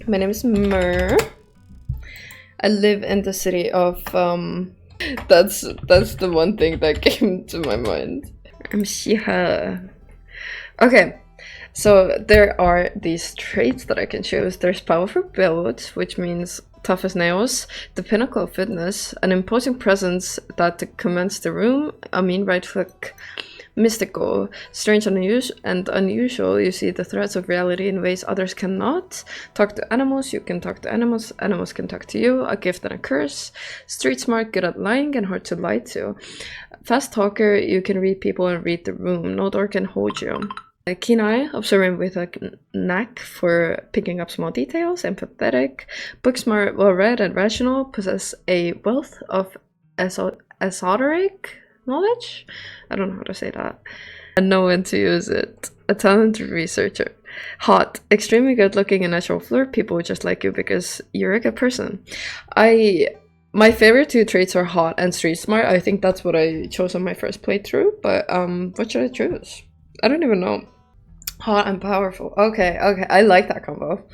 My name is Mer. I live in the city of that's the one thing that came to my mind. I'm Shiha. Okay, so there are these traits that I can choose. There's powerful build, which means tough as nails, the pinnacle of fitness, an imposing presence that commands the room, a mean right hook, mystical, strange and unusual, you see the threads of reality in ways others cannot, talk to animals, you can talk to animals, animals can talk to you, a gift and a curse, street smart, good at lying and hard to lie to, fast talker, you can read people and read the room, no door can hold you. A keen eye, observant with a knack for picking up small details, empathetic, book smart, well-read and rational, possess a wealth of esoteric knowledge? I don't know how to say that. And know when to use it. A talented researcher. Hot, extremely good looking and natural flirt. People just like you because you're a good person. My favorite two traits are hot and street smart. I think that's what I chose on my first playthrough, but what should I choose? I don't even know. Hot and powerful. Okay, I like that combo.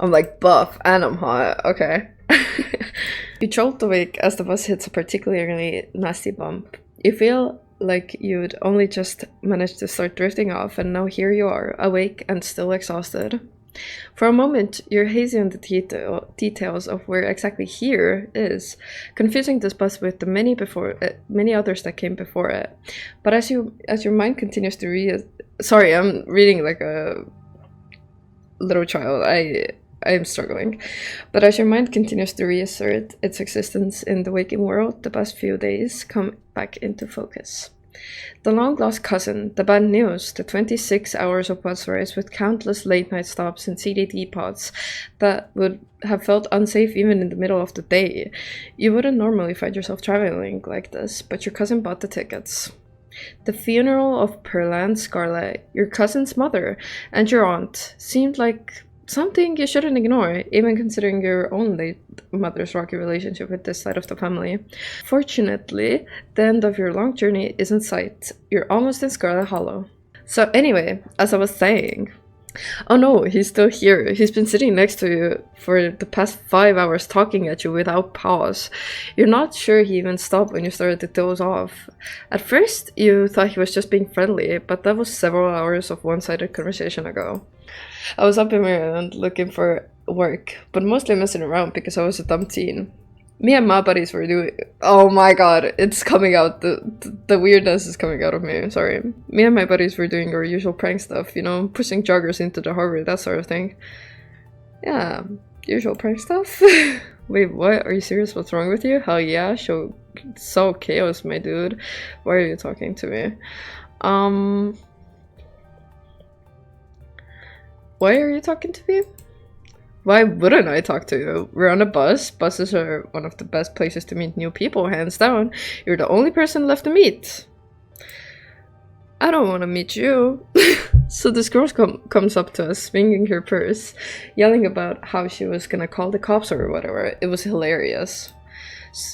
I'm like buff and I'm hot. Okay. You jolt awake as the bus hits a particularly nasty bump. You feel like you'd only just managed to start drifting off, and now here you are, awake and still exhausted. For a moment, you're hazy on the details of where exactly here is, confusing this bus with the many others that came before it. But as your mind continues to sorry, I'm reading like a little child. I am struggling. But as your mind continues to reassert its existence in the waking world, the past few days come back into focus. The long-lost cousin, the bad news, the 26 hours of bus rides with countless late-night stops and CDD pods that would have felt unsafe even in the middle of the day. You wouldn't normally find yourself traveling like this, but your cousin bought the tickets. The funeral of Perla and Scarlet, your cousin's mother, and your aunt seemed like something you shouldn't ignore, even considering your own late mother's rocky relationship with this side of the family. Fortunately, the end of your long journey is in sight. You're almost in Scarlet Hollow. So anyway, as I was saying... Oh no, he's still here. He's been sitting next to you for the past 5 hours talking at you without pause. You're not sure he even stopped when you started to doze off. At first, you thought he was just being friendly, but that was several hours of one-sided conversation ago. I was up in Maryland looking for work, but mostly messing around because I was a dumb teen. Me and my buddies were doing... Oh my god, it's coming out. The weirdness is coming out of me, sorry. Me and my buddies were doing our usual prank stuff, you know, pushing joggers into the harbor, that sort of thing. Yeah, usual prank stuff. Wait, what? Are you serious? What's wrong with you? Hell yeah, so chaos, my dude. Why are you talking to me? Why are you talking to me? Why wouldn't I talk to you? We're on a bus. Buses are one of the best places to meet new people, hands down. You're the only person left to meet. I don't want to meet you. So this girl comes up to us, swinging her purse, yelling about how she was gonna call the cops or whatever. It was hilarious.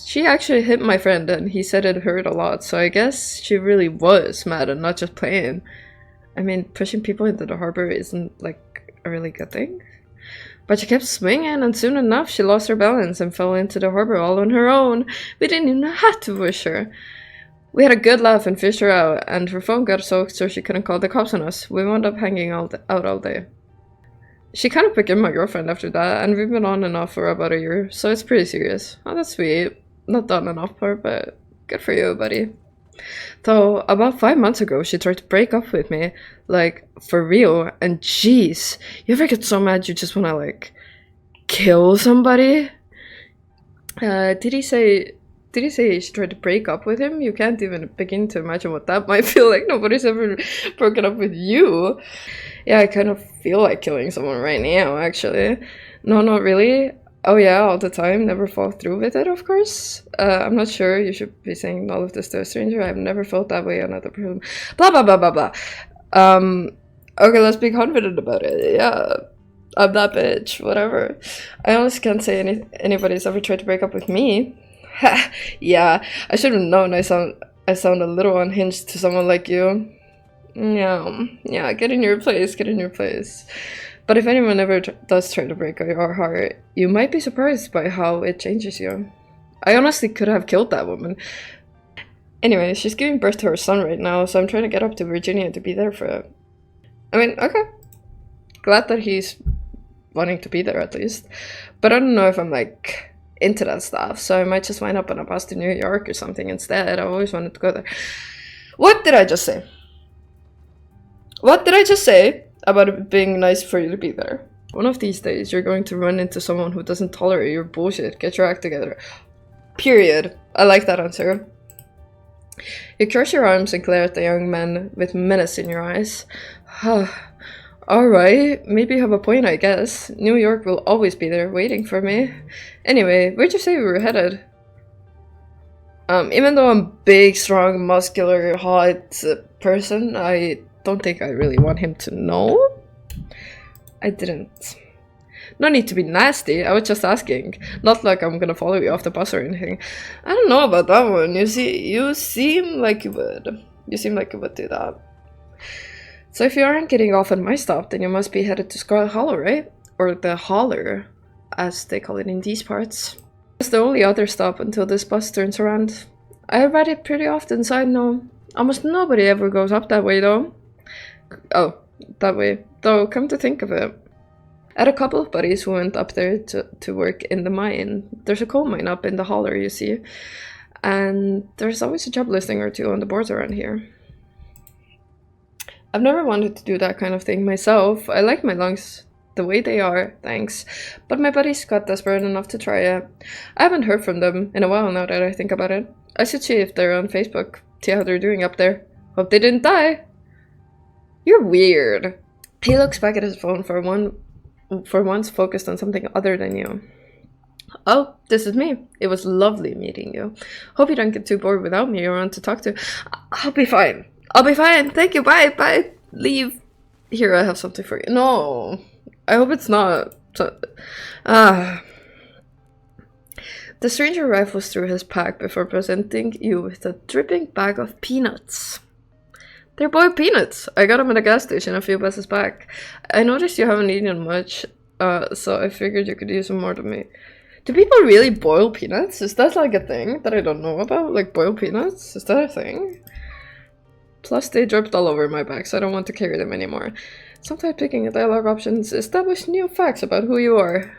She actually hit my friend and he said it hurt a lot, so I guess she really was mad and not just playing. I mean, pushing people into the harbor isn't like a really good thing. But she kept swinging, and soon enough she lost her balance and fell into the harbor all on her own. We didn't even have to push her. We had a good laugh and fished her out, and her phone got soaked so she couldn't call the cops on us. We wound up hanging out all day. She kind of became my girlfriend after that, and we've been on and off for about a year, so it's pretty serious. Oh, that's sweet. Not the on and off part, but good for you, buddy. Though, about 5 months ago, she tried to break up with me, like, for real, and jeez, you ever get so mad you just wanna, like, kill somebody? Did he say she tried to break up with him? You can't even begin to imagine what that might feel like. Nobody's ever broken up with you. Yeah, I kind of feel like killing someone right now, actually. No, not really. Oh yeah, all the time, never fall through with it, of course. I'm not sure you should be saying all of this to a stranger. I've never felt that way on another person. Blah, blah, blah, blah, blah. Okay, let's be confident about it. Yeah, I'm that bitch, whatever. I honestly can't say anybody's ever tried to break up with me. Yeah, I should have known I sound a little unhinged to someone like you. Yeah, get in your place, But if anyone ever does try to break your heart, you might be surprised by how it changes you. I honestly could have killed that woman. Anyway, she's giving birth to her son right now, so I'm trying to get up to Virginia to be there for it. I mean, okay. Glad that he's wanting to be there at least. But I don't know if I'm like into that stuff, so I might just wind up on a bus to New York or something instead. I've always wanted to go there. What did I just say? What did I just say about it being nice for you to be there? One of these days, you're going to run into someone who doesn't tolerate your bullshit. Get your act together. Period. I like that answer. You cross your arms and glare at the young man with menace in your eyes. Alright, maybe you have a point, I guess. New York will always be there waiting for me. Anyway, where'd you say we were headed? Even though I'm a big, strong, muscular, hot person, I don't think I really want him to know. I didn't. No need to be nasty, I was just asking. Not like I'm gonna follow you off the bus or anything. I don't know about that one. You seem like you would. You seem like you would do that. So if you aren't getting off at my stop, then you must be headed to Scarlet Hollow, right? Or the Holler, as they call it in these parts. It's the only other stop until this bus turns around. I ride it pretty often, so I know. Almost nobody ever goes up that way, though. Oh, that way. Though, come to think of it. I had a couple of buddies who went up there to work in the mine. There's a coal mine up in the Holler, you see. And there's always a job listing or two on the boards around here. I've never wanted to do that kind of thing myself. I like my lungs the way they are, thanks. But my buddies got desperate enough to try it. I haven't heard from them in a while now that I think about it. I should see if they're on Facebook, see how they're doing up there. Hope they didn't die. You're weird. He looks back at his phone for once focused on something other than you. Oh, this is me. It was lovely meeting you. Hope you don't get too bored without me around to talk to. I'll be fine. I'll be fine. Thank you. Bye. Bye. Leave. Here, I have something for you. No. I hope it's not. The stranger rifles through his pack before presenting you with a dripping bag of peanuts. They're boiled peanuts. I got them at a gas station a few buses back. I noticed you haven't eaten much, so I figured you could use some more to me. Do people really boil peanuts? Is that like a thing that I don't know about? Like boiled peanuts? Is that a thing? Plus they dripped all over my back, so I don't want to carry them anymore. Sometimes picking a dialogue options establish new facts about who you are.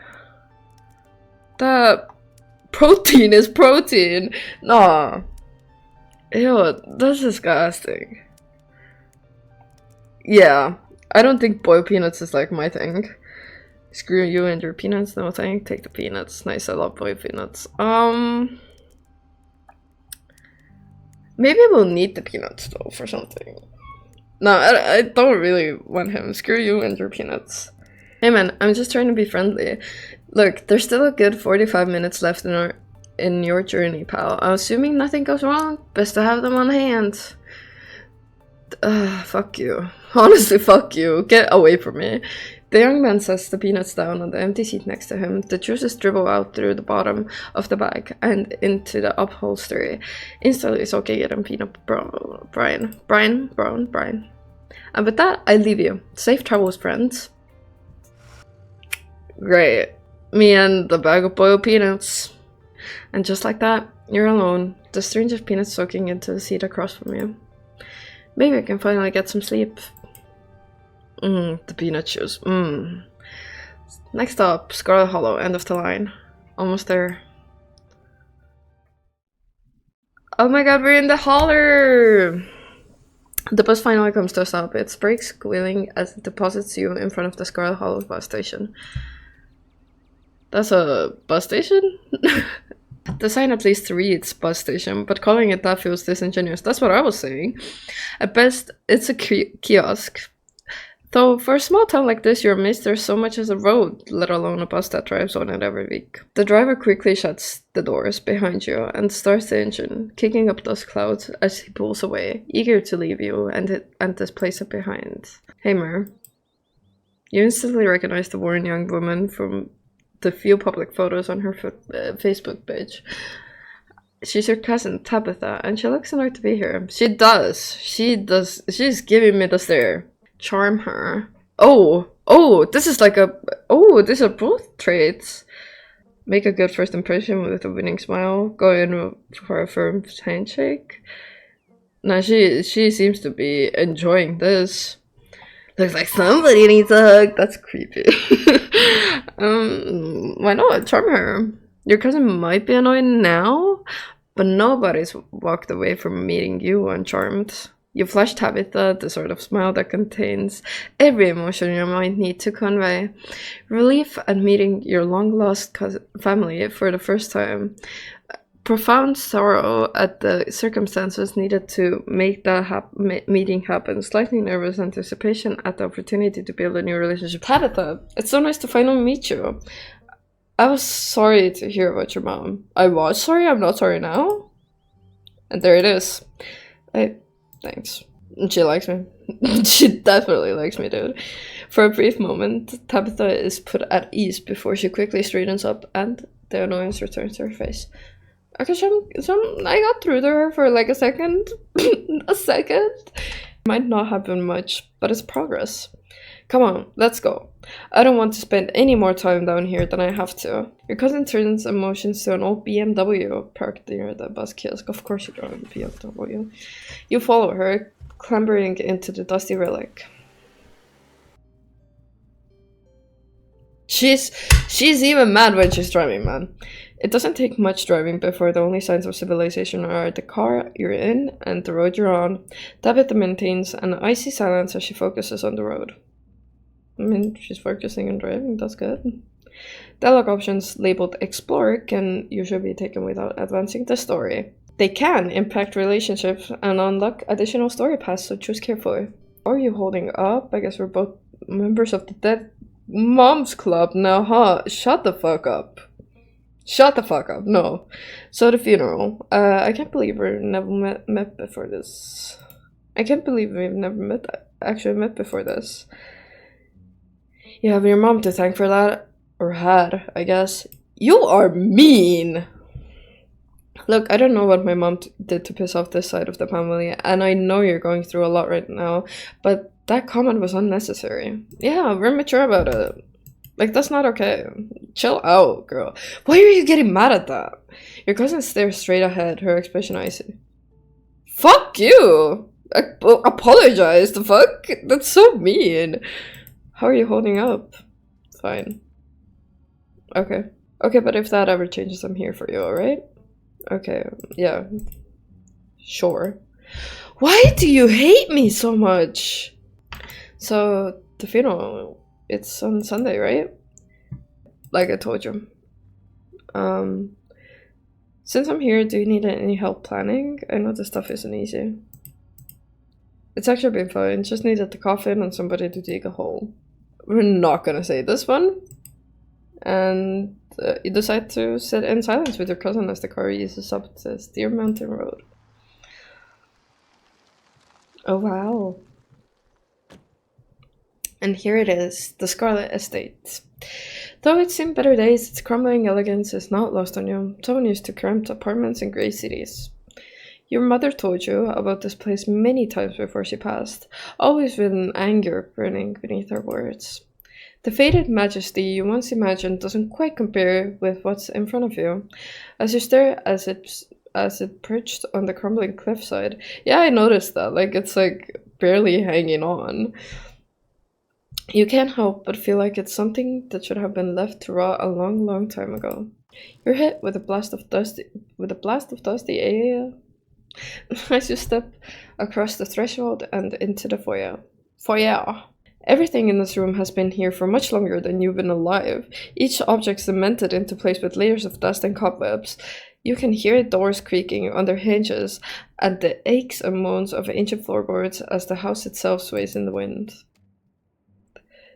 That protein is protein. Nah. Ew, that's disgusting. Yeah, I don't think boiled peanuts is like my thing. Screw you and your peanuts, no thank. Take the peanuts. Nice, I love boiled peanuts. Maybe we'll need the peanuts though for something. No, I don't really want him. Screw you and your peanuts. Hey man, I'm just trying to be friendly. Look, there's still a good 45 minutes left in your journey, pal. I'm assuming nothing goes wrong. Best to have them on hand. Fuck you. Honestly, fuck you. Get away from me. The young man sets the peanuts down on the empty seat next to him. The juices dribble out through the bottom of the bag and into the upholstery, instantly soaking it in peanut brine. And with that, I leave you. Safe travels, friends. Great. Me and the bag of boiled peanuts. And just like that, you're alone. The strange of peanuts soaking into the seat across from you. Maybe I can finally get some sleep. The peanut juice. Next up, Scarlet Hollow, end of the line. Almost there. Oh my god, we're in the Holler! The bus finally comes to a stop. It brakes squealing as it deposits you in front of the Scarlet Hollow bus station. That's a bus station? The sign at least reads bus station, but calling it that feels disingenuous. That's what I was saying. At best, it's a kiosk. Though for a small town like this, you're amazed there's so much as a road, let alone a bus that drives on it every week. The driver quickly shuts the doors behind you and starts the engine, kicking up dust clouds as he pulls away, eager to leave you and displace it behind. Hey Mer. You instantly recognize the worn young woman from the few public photos on her Facebook page. She's your cousin, Tabitha, and she looks annoyed to be here. She does. She's giving me the stare. Charm her. Oh, Oh, this is like a. Oh, these are both traits. Make a good first impression with a winning smile. Go in for a firm handshake. Now she seems to be enjoying this. Looks like somebody needs a hug. That's creepy. Why not? Charm her. Your cousin might be annoyed now, but nobody's walked away from meeting you uncharmed. You flash Tabitha the sort of smile that contains every emotion your mind needs to convey. Relief at meeting your long-lost family for the first time. Profound sorrow at the circumstances needed to make that meeting happen. Slightly nervous anticipation at the opportunity to build a new relationship. Tabitha, it's so nice to finally meet you. I was sorry to hear about your mom. I was sorry, I'm not sorry now. And there it is. Thanks. She likes me. She definitely likes me, dude. For a brief moment, Tabitha is put at ease before she quickly straightens up and the annoyance returns to her face. Okay, I got through to her for like a second. A second. Might not have been much, but it's progress. Come on, let's go. I don't want to spend any more time down here than I have to. Your cousin turns emotions to an old BMW parked near the bus kiosk. Of course you drive a BMW. You follow her, clambering into the dusty relic. She's even mad when she's driving, man. It doesn't take much driving before the only signs of civilization are the car you're in and the road you're on. Tabitha maintains an icy silence as she focuses on the road. I mean, she's focusing on driving, that's good. Dialogue options labeled Explore can usually be taken without advancing the story. They can impact relationships and unlock additional story paths, so choose carefully. How are you holding up? I guess we're both members of the Dead Moms Club now, huh? Shut the fuck up. Shut the fuck up, no. So the funeral. I can't believe we've never met before this. I can't believe we've never actually met before this. You have your mom to thank for that. Or had, I guess. You are mean! Look, I don't know what my mom did to piss off this side of the family, and I know you're going through a lot right now, but that comment was unnecessary. Yeah, we're mature about it. Like, that's not okay. Chill out, girl. Why are you getting mad at that? Your cousin stares straight ahead, her expression icy. Fuck you! Apologize, the fuck? That's so mean. How are you holding up? Fine. Okay. Okay, but if that ever changes, I'm here for you, alright? Okay, yeah. Sure. Why do you hate me so much? So, the funeral, it's on Sunday, right? Like I told you. Since I'm here, do you need any help planning? I know this stuff isn't easy. It's actually been fine. Just needed the coffin and somebody to dig a hole. We're not gonna say this one. And you decide to sit in silence with your cousin as the car eases up the Steer Mountain Road. Oh wow. And here it is, the Scarlet Estate. Though it's seen better days, its crumbling elegance is not lost on you. Someone used to cramped apartments in grey cities. Your mother told you about this place many times before she passed, always with an anger burning beneath her words. The faded majesty you once imagined doesn't quite compare with what's in front of you. As you stare as it perched on the crumbling cliffside. Yeah, I noticed that. Like, it's like barely hanging on. You can't help but feel like it's something that should have been left to rot a long, long time ago. You're hit with a blast of dusty air as you step across the threshold and into the foyer. Everything in this room has been here for much longer than you've been alive. Each object cemented into place with layers of dust and cobwebs. You can hear doors creaking on their hinges and the aches and moans of ancient floorboards as the house itself sways in the wind.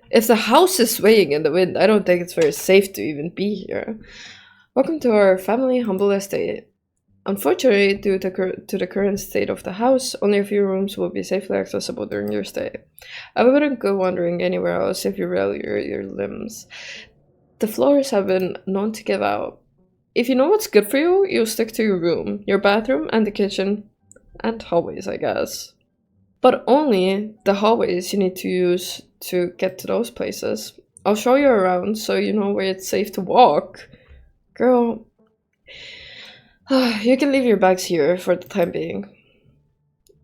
If the house is swaying in the wind, I don't think it's very safe to even be here. Welcome to our family humble estate. Unfortunately, due to the current state of the house, only a few rooms will be safely accessible during your stay. I wouldn't go wandering anywhere else if you rally your limbs. The floors have been known to give out. If you know what's good for you, you'll stick to your room, your bathroom, and the kitchen, and hallways, I guess. But only the hallways you need to use to get to those places. I'll show you around so you know where it's safe to walk. Girl, you can leave your bags here for the time being.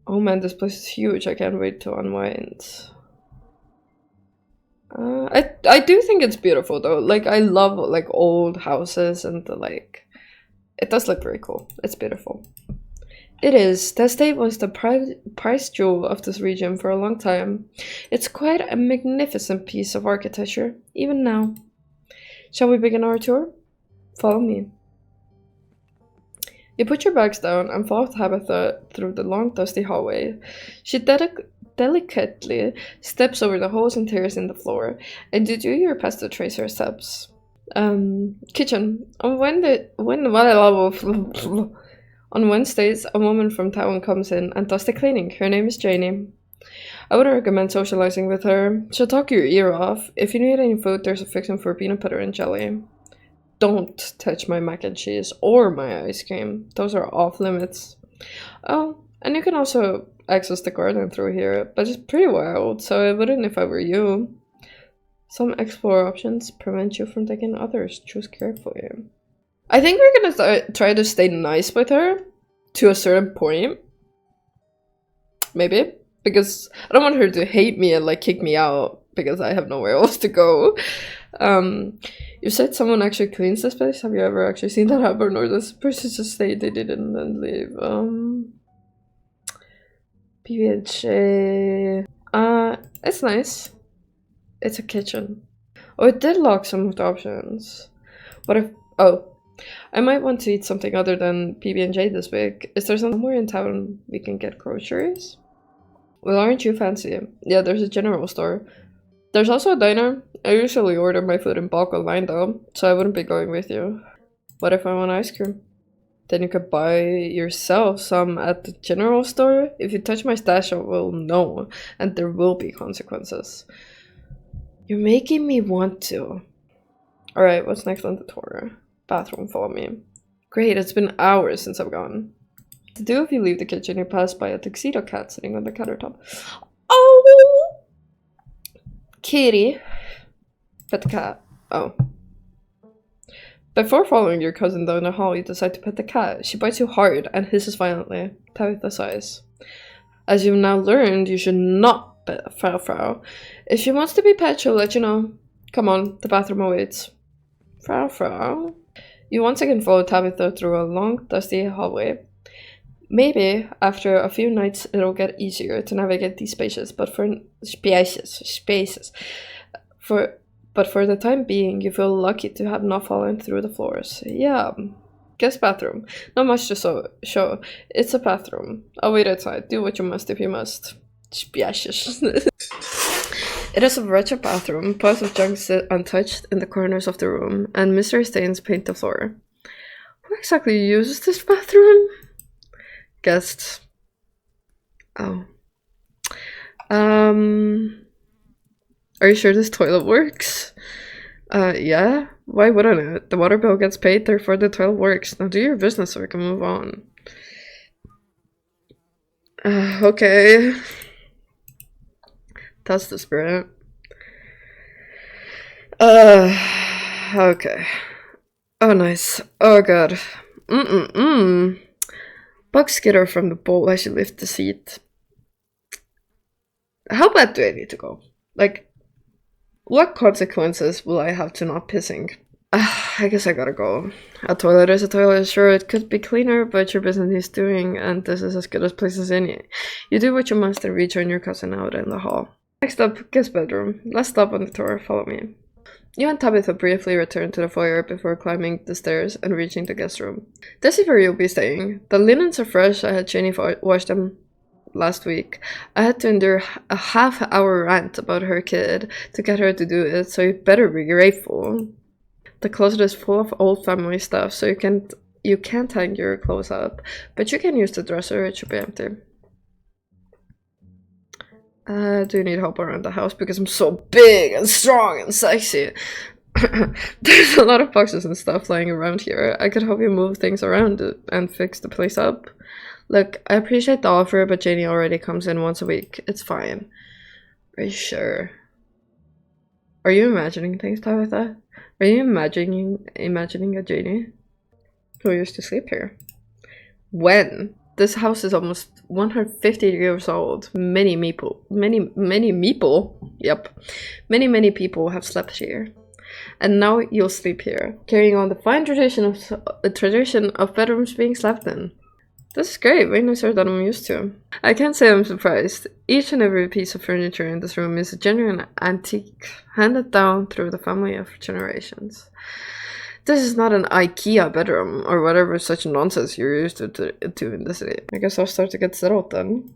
Oh man, this place is huge. I can't wait to unwind. I do think it's beautiful though. Like, I love like old houses and the, like, it does look very cool. It's beautiful. It is. The estate was the prize jewel of this region for a long time. It's quite a magnificent piece of architecture, even now. Shall we begin our tour? Follow me. You put your bags down and follow Tabitha through the long, dusty hallway. She delicately steps over the holes and tears in the floor, and you do your best to trace her steps. Kitchen. On Wednesdays, a woman from town comes in and does the cleaning. Her name is Janie. I would recommend socializing with her. She'll talk your ear off. If you need any food, there's a fixin' for peanut butter and jelly. Don't touch my mac and cheese or my ice cream. Those are off limits. Oh, and you can also access the garden through here, but it's pretty wild, so I wouldn't if I were you. Some explore options prevent you from taking others. Choose carefully. I think we're gonna try to stay nice with her to a certain point. Maybe. Because I don't want her to hate me and like kick me out because I have nowhere else to go. You said someone actually cleans this place. Have you ever actually seen that happen, or does the person just say they didn't and then leave? PBJ. It's nice. It's a kitchen. Oh, it did lock some of the options. What if? Oh, I might want to eat something other than PB&J this week. Is there somewhere in town we can get groceries? Well, aren't you fancy? Yeah, there's a general store. There's also a diner. I usually order my food in bulk online though, so I wouldn't be going with you. What if I want ice cream? Then you could buy yourself some at the general store. If you touch my stash, I will know, and there will be consequences. You're making me want to. Alright, what's next on the tour? Bathroom, follow me. Great, it's been hours since I've gone. The two of you leave the kitchen, you pass by a tuxedo cat sitting on the countertop. Oh! Kitty. Pet the cat. Oh. Before following your cousin down the hall, you decide to pet the cat. She bites you hard and hisses violently. Tabitha sighs. As you've now learned, you should not pet Frau. If she wants to be pet, she'll let you know. Come on, the bathroom awaits. Frau. You once again follow Tabitha through a long, dusty hallway. Maybe after a few nights it'll get easier to navigate these spaces, but for the time being, you feel lucky to have not fallen through the floors. Yeah. Guest bathroom. Not much to show. It's a bathroom. I'll wait outside. Do what you must if you must. It is a wretched bathroom. Piles of junk sit untouched in the corners of the room, and mystery stains paint the floor. Who exactly uses this bathroom? Guests. Oh. Are you sure this toilet works? Yeah? Why wouldn't it? The water bill gets paid, therefore the toilet works. Now do your business so we can move on. Okay. That's the spirit. Okay. Oh, nice. Oh, god. Bugs skitter from the bowl as you lift the seat. How bad do I need to go? Like, what consequences will I have to not pissing? I guess I gotta go. A toilet is a toilet. Sure, it could be cleaner, but your business needs doing, and this is as good a place as any. You do what you must and rejoin your cousin out in the hall. Next up, guest bedroom. Let's stop on the tour. Follow me. You and Tabitha briefly return to the foyer before climbing the stairs and reaching the guest room. This is where you'll be staying. The linens are fresh. I had Jenny wash them last week. I had to endure a half-hour rant about her kid to get her to do it, so you better be grateful. The closet is full of old family stuff, so you can't hang your clothes up, but you can use the dresser. It should be empty. Do you need help around the house? Because I'm so big and strong and sexy. There's a lot of boxes and stuff lying around here. I could help you move things around and fix the place up. Look, I appreciate the offer, but Janie already comes in once a week. It's fine. Are you sure? Are you imagining things, Tabitha? Are you imagining a Janie who used to sleep here? When? This house is almost 150 years old. Many people. Yep. Many people have slept here. And now you'll sleep here, carrying on the fine tradition of bedrooms being slept in. This is great, way nicer than I'm used to. I can't say I'm surprised. Each and every piece of furniture in this room is a genuine antique, handed down through the family of generations. This is not an IKEA bedroom, or whatever such nonsense you're used to in the city. I guess I'll start to get settled then.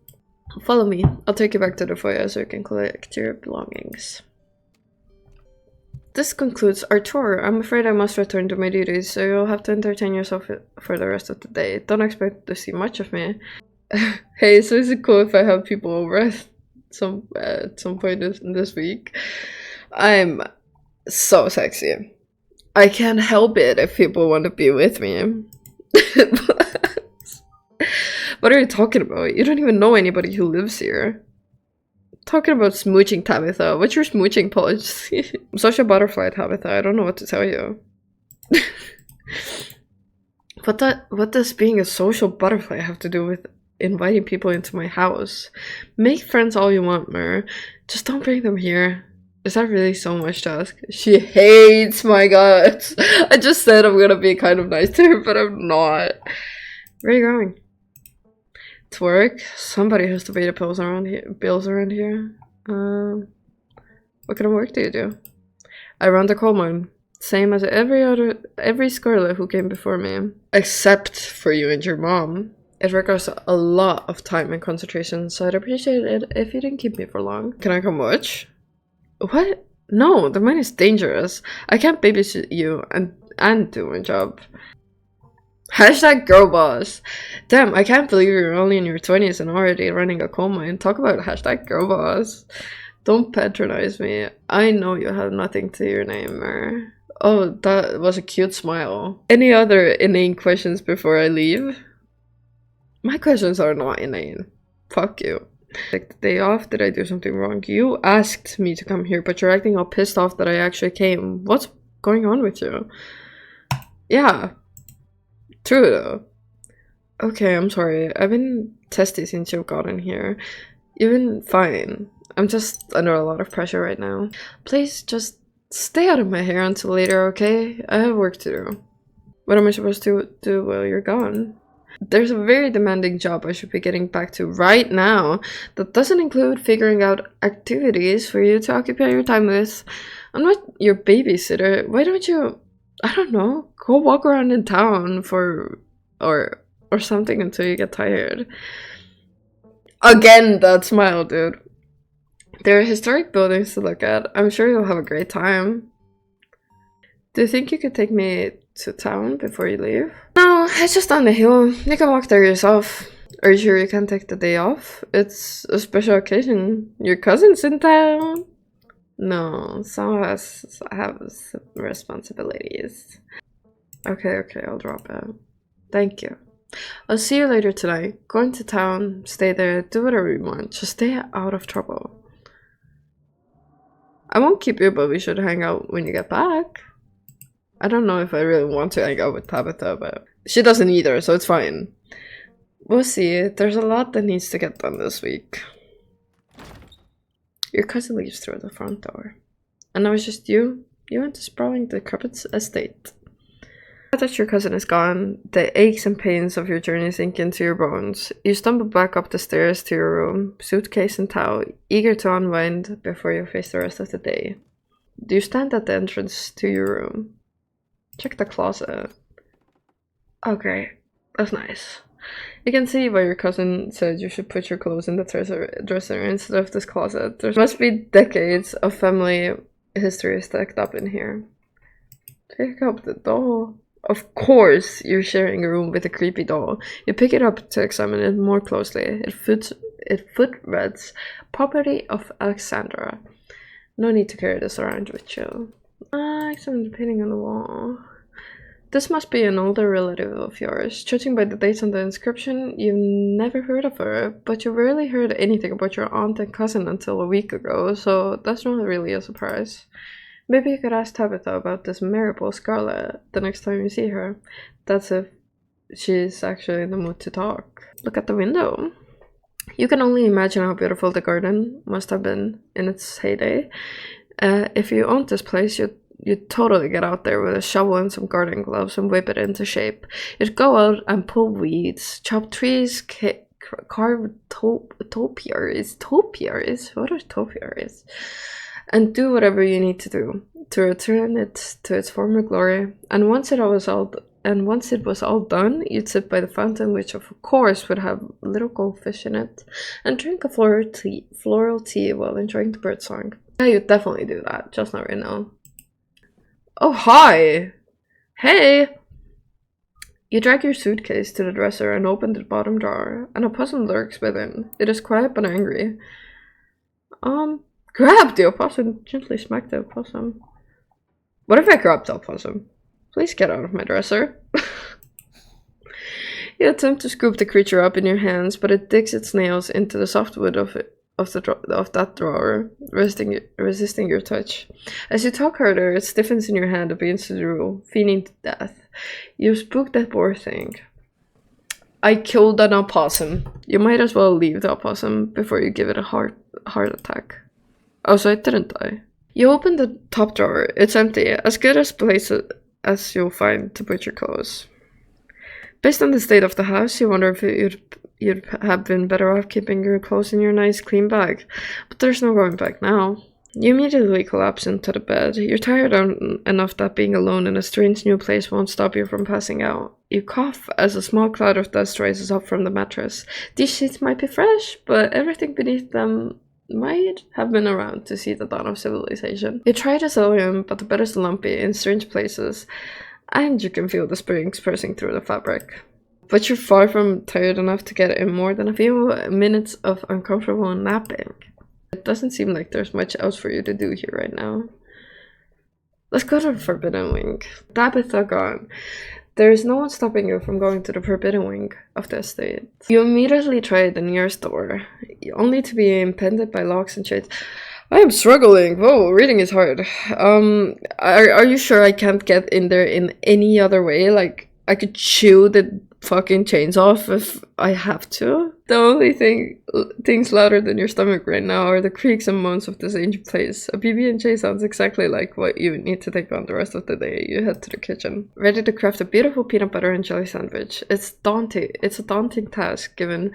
Follow me. I'll take you back to the foyer so you can collect your belongings. This concludes our tour. I'm afraid I must return to my duties, so you'll have to entertain yourself for the rest of the day. Don't expect to see much of me. Hey, so is it cool if I have people over at some point this week? I'm so sexy. I can't help it if people want to be with me. What are you talking about? You don't even know anybody who lives here. Talking about smooching, Tabitha. What's your smooching policy? Social butterfly, Tabitha. I don't know what to tell you. What does being a social butterfly have to do with inviting people into my house? Make friends all you want, Mer. Just don't bring them here. Is that really so much to ask? She hates my guts. I just said I'm gonna be kind of nice to her, but I'm not. Where are you going? To work? Somebody has to pay the bills around here. What kind of work do you do? I run the coal mine. Same as every Scarlet who came before me. Except for you and your mom. It requires a lot of time and concentration, so I'd appreciate it if you didn't keep me for long. Can I come watch? What? No, the mine is dangerous. I can't babysit you and do my job. Hashtag girl boss. Damn, I can't believe you're only in your 20s and already running a coal mine. Talk about hashtag girl boss. Don't patronize me. I know you have nothing to your name, or... Oh, that was a cute smile. Any other inane questions before I leave? My questions are not inane. Fuck you. Like the day off, did I do something wrong? You asked me to come here, but you're acting all pissed off that I actually came. What's going on with you? Yeah. True though. Okay, I'm sorry. I've been testy since you've gotten here. You've been fine. I'm just under a lot of pressure right now. Please just stay out of my hair until later, okay? I have work to do. What am I supposed to do while you're gone? There's a very demanding job I should be getting back to right now that doesn't include figuring out activities for you to occupy your time with. I'm not your babysitter. Why don't you... I don't know, go walk around in town or something until you get tired. Again, that smile, dude. There are historic buildings to look at. I'm sure you'll have a great time. Do you think you could take me to town before you leave? No, it's just on the hill. You can walk there yourself. Are you sure you can take the day off? It's a special occasion. Your cousin's in town. No, some of us have responsibilities. Okay, I'll drop it. Thank you. I'll see you later tonight. Going to town, stay there, do whatever you want. Just stay out of trouble. I won't keep you, but we should hang out when you get back. I don't know if I really want to hang out with Tabitha, but she doesn't either, so it's fine. We'll see. There's a lot that needs to get done this week. Your cousin leaves through the front door. And now it's just you? You went to sprawling decrepit estate. Now that your cousin is gone, the aches and pains of your journey sink into your bones. You stumble back up the stairs to your room, suitcase and towel, eager to unwind before you face the rest of the day. You stand at the entrance to your room. Check the closet. Okay, that's nice. You can see why your cousin said you should put your clothes in the dresser instead of this closet. There must be decades of family history stacked up in here. Pick up the doll. Of course, you're sharing a room with a creepy doll. You pick it up to examine it more closely. It foot-reads, property of Alexandra. No need to carry this around with you. Examine the painting on the wall. This must be an older relative of yours. Judging by the dates on the inscription, you've never heard of her, but you rarely heard anything about your aunt and cousin until a week ago, so that's not really a surprise. Maybe you could ask Tabitha about this Maribel Scarlet the next time you see her. That's if she's actually in the mood to talk. Look at the window. You can only imagine how beautiful the garden must have been in its heyday. If you owned this place, you'd totally get out there with a shovel and some gardening gloves and whip it into shape. You'd go out and pull weeds, chop trees, carve topiaries. What are topiaries? And do whatever you need to do to return it to its former glory. And once it was all done, you'd sit by the fountain, which of course would have little goldfish in it, and drink a floral tea while enjoying the birdsong. Yeah, you'd definitely do that, just not right now. Oh, hi! Hey! You drag your suitcase to the dresser and open the bottom drawer. An opossum lurks within. It is quiet but angry. Grab the opossum. Gently smack the opossum. What if I grab the opossum? Please get out of my dresser. You attempt to scoop the creature up in your hands, but it digs its nails into the soft wood of that drawer, resisting your touch. As you talk harder, it stiffens in your hand and begins to drool, fiending to death. You spooked that poor thing. I killed an opossum. You might as well leave the opossum before you give it a heart attack. Oh, so it didn't die. You open the top drawer. It's empty. As good a place as you'll find to put your clothes. Based on the state of the house, you wonder if you'd have been better off keeping your clothes in your nice clean bag. But there's no going back now. You immediately collapse into the bed. You're tired enough that being alone in a strange new place won't stop you from passing out. You cough as a small cloud of dust rises up from the mattress. These sheets might be fresh, but everything beneath them might have been around to see the dawn of civilization. You try to settle in, but the bed is lumpy in strange places, and you can feel the springs pressing through the fabric. But you're far from tired enough to get in more than a few minutes of uncomfortable napping. It doesn't seem like there's much else for you to do here right now. Let's go to the Forbidden Wing. Tabitha gone. There is no one stopping you from going to the Forbidden Wing of the estate. You immediately try the nearest door, only to be impeded by locks and chains. I am struggling. Whoa, reading is hard. Are you sure I can't get in there in any other way? Like, I could chew the fucking chains off if I have to. The only things louder than your stomach right now are the creaks and moans of this ancient place. A PB&J sounds exactly like what you would need to take on the rest of the day. You head to the kitchen, ready to craft a beautiful peanut butter and jelly sandwich. It's a daunting task given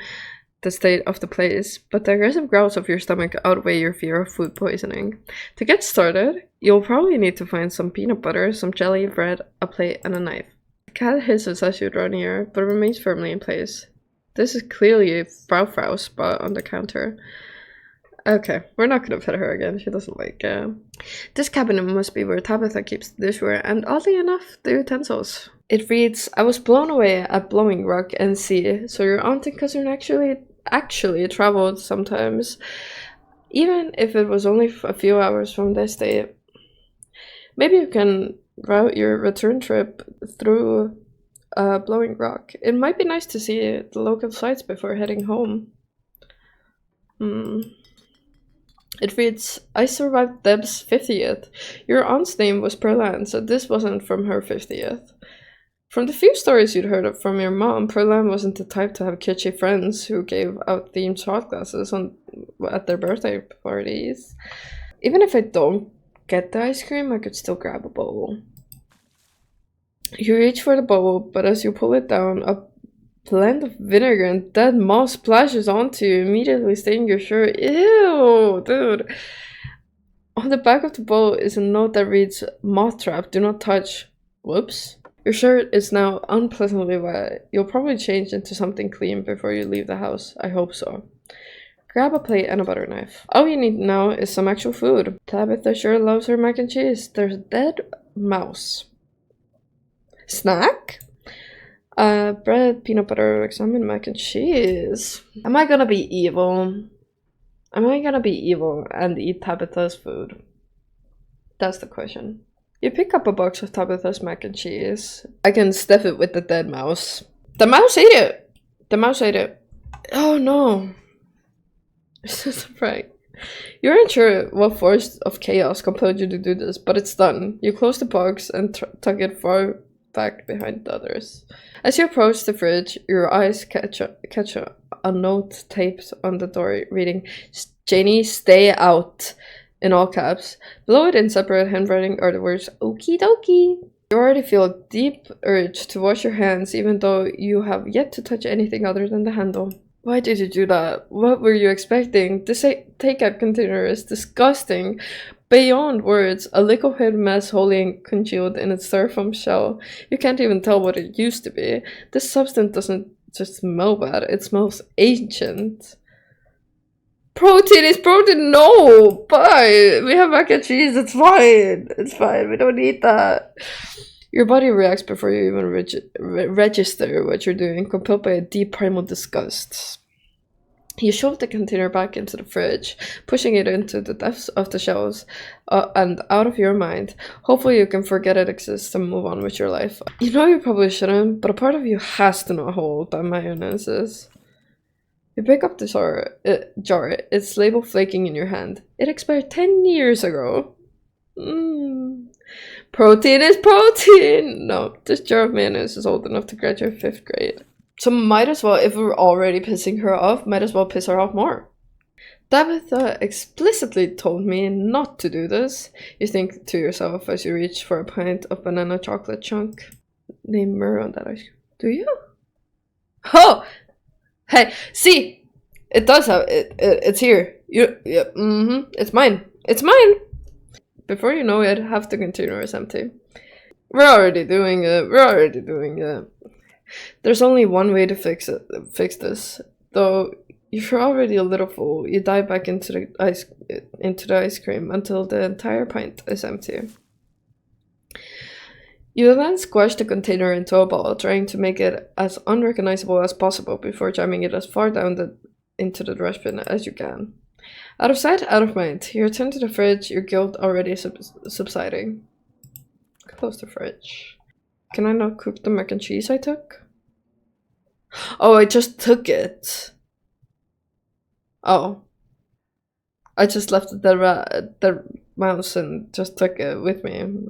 the state of the place, but the aggressive growls of your stomach outweigh your fear of food poisoning. To get started, you'll probably need to find some peanut butter, some jelly, bread, a plate, and a knife. The cat hisses as you draw near, but remains firmly in place. This is clearly a Frau spot on the counter. Okay, we're not gonna pet her again. She doesn't like This cabinet must be where Tabitha keeps the dishware and, oddly enough, the utensils. It reads, I was blown away at Blowing Rock and Sea, so your aunt and cousin actually traveled sometimes, even if it was only a few hours from this day. Maybe you can route your return trip through Blowing Rock. It might be nice to see the local sites before heading home. It reads, I survived Deb's 50th. Your aunt's name was Perlan, so this wasn't from her 50th. From the few stories you'd heard from your mom, Perlan wasn't the type to have kitschy friends who gave out themed shot glasses at their birthday parties. Even if I don't get the ice cream, I could still grab a bowl. You reach for the bowl, but as you pull it down, a blend of vinegar and dead moss splashes onto you, immediately staining your shirt. Ew, dude. On the back of the bowl is a note that reads, Moth trap, do not touch. Whoops. Your shirt is now unpleasantly wet. You'll probably change into something clean before you leave the house. I hope so. Grab a plate and a butter knife. All you need now is some actual food. Tabitha sure loves her mac and cheese. There's a dead mouse. Snack? Bread, peanut butter, examined mac and cheese. Am I gonna be evil? Am I gonna be evil and eat Tabitha's food? That's the question. You pick up a box of Tabitha's mac and cheese. I can stuff it with the dead mouse. The mouse ate it! The mouse ate it. Oh no. It's just a prank. You aren't sure what force of chaos compelled you to do this, but it's done. You close the box and tuck it far back behind the others. As you approach the fridge, your eyes catch a note taped on the door reading, "Janie, stay out," in all caps. Below it in separate handwriting are the words, "Okie dokie." You already feel a deep urge to wash your hands even though you have yet to touch anything other than the handle. Why did you do that? What were you expecting? This takeout container is disgusting. Beyond words, a liquid mess wholly congealed in its styrofoam shell. You can't even tell what it used to be. This substance doesn't just smell bad, it smells ancient. Protein is protein, no! Bye! We have mac and cheese, it's fine. It's fine, we don't need that. Your body reacts before you even register what you're doing, compelled by a deep primal disgust. You shove the container back into the fridge, pushing it into the depths of the shelves and out of your mind. Hopefully you can forget it exists and move on with your life. You know you probably shouldn't, but a part of you has to know how old that mayonnaise is. You pick up the jar, its label flaking in your hand. It expired 10 years ago. Protein is protein! No, this jar of mayonnaise is old enough to graduate 5th grade. So might as well, if we're already pissing her off, might as well piss her off more. Tabitha explicitly told me not to do this. You think to yourself as you reach for a pint of banana chocolate chunk. Name Myrrh on that ice cream. Do you? Oh! Hey, see! It does have it's here. It's mine. It's mine! Before you know it, half the container is empty. We're already doing it. There's only one way to fix this. Though if you're already a little full, you dive back into the ice cream until the entire pint is empty. You then squash the container into a ball, trying to make it as unrecognizable as possible before jamming it as far down into the trash bin as you can. Out of sight, out of mind. You return to the fridge, your guilt already subsiding. Close the fridge. Can I not cook the mac and cheese I took? Oh, I just took it. Oh. I just left the mouse and just took it with me.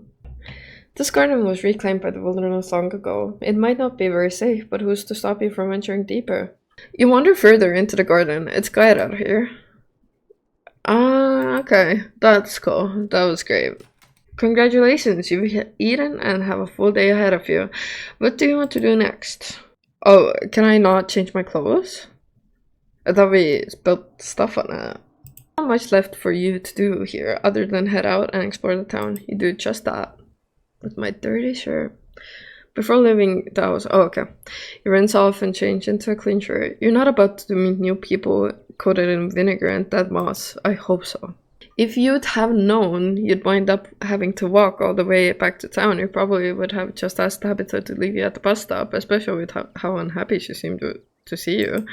This garden was reclaimed by the wilderness long ago. It might not be very safe, but who's to stop you from venturing deeper? You wander further into the garden. It's quiet out here. Okay. That's cool. That was great. Congratulations, you've eaten and have a full day ahead of you. What do you want to do next? Oh, can I not change my clothes? I thought we spilled stuff on it. Not much left for you to do here other than head out and explore the town. You do just that. With my dirty shirt. Before leaving the house, oh okay. You rinse off and change into a clean shirt. You're not about to meet new people coated in vinegar and dead moss. I hope so. If you'd have known you'd wind up having to walk all the way back to town, you probably would have just asked Tabitha to leave you at the bus stop, especially with how unhappy she seemed to see you.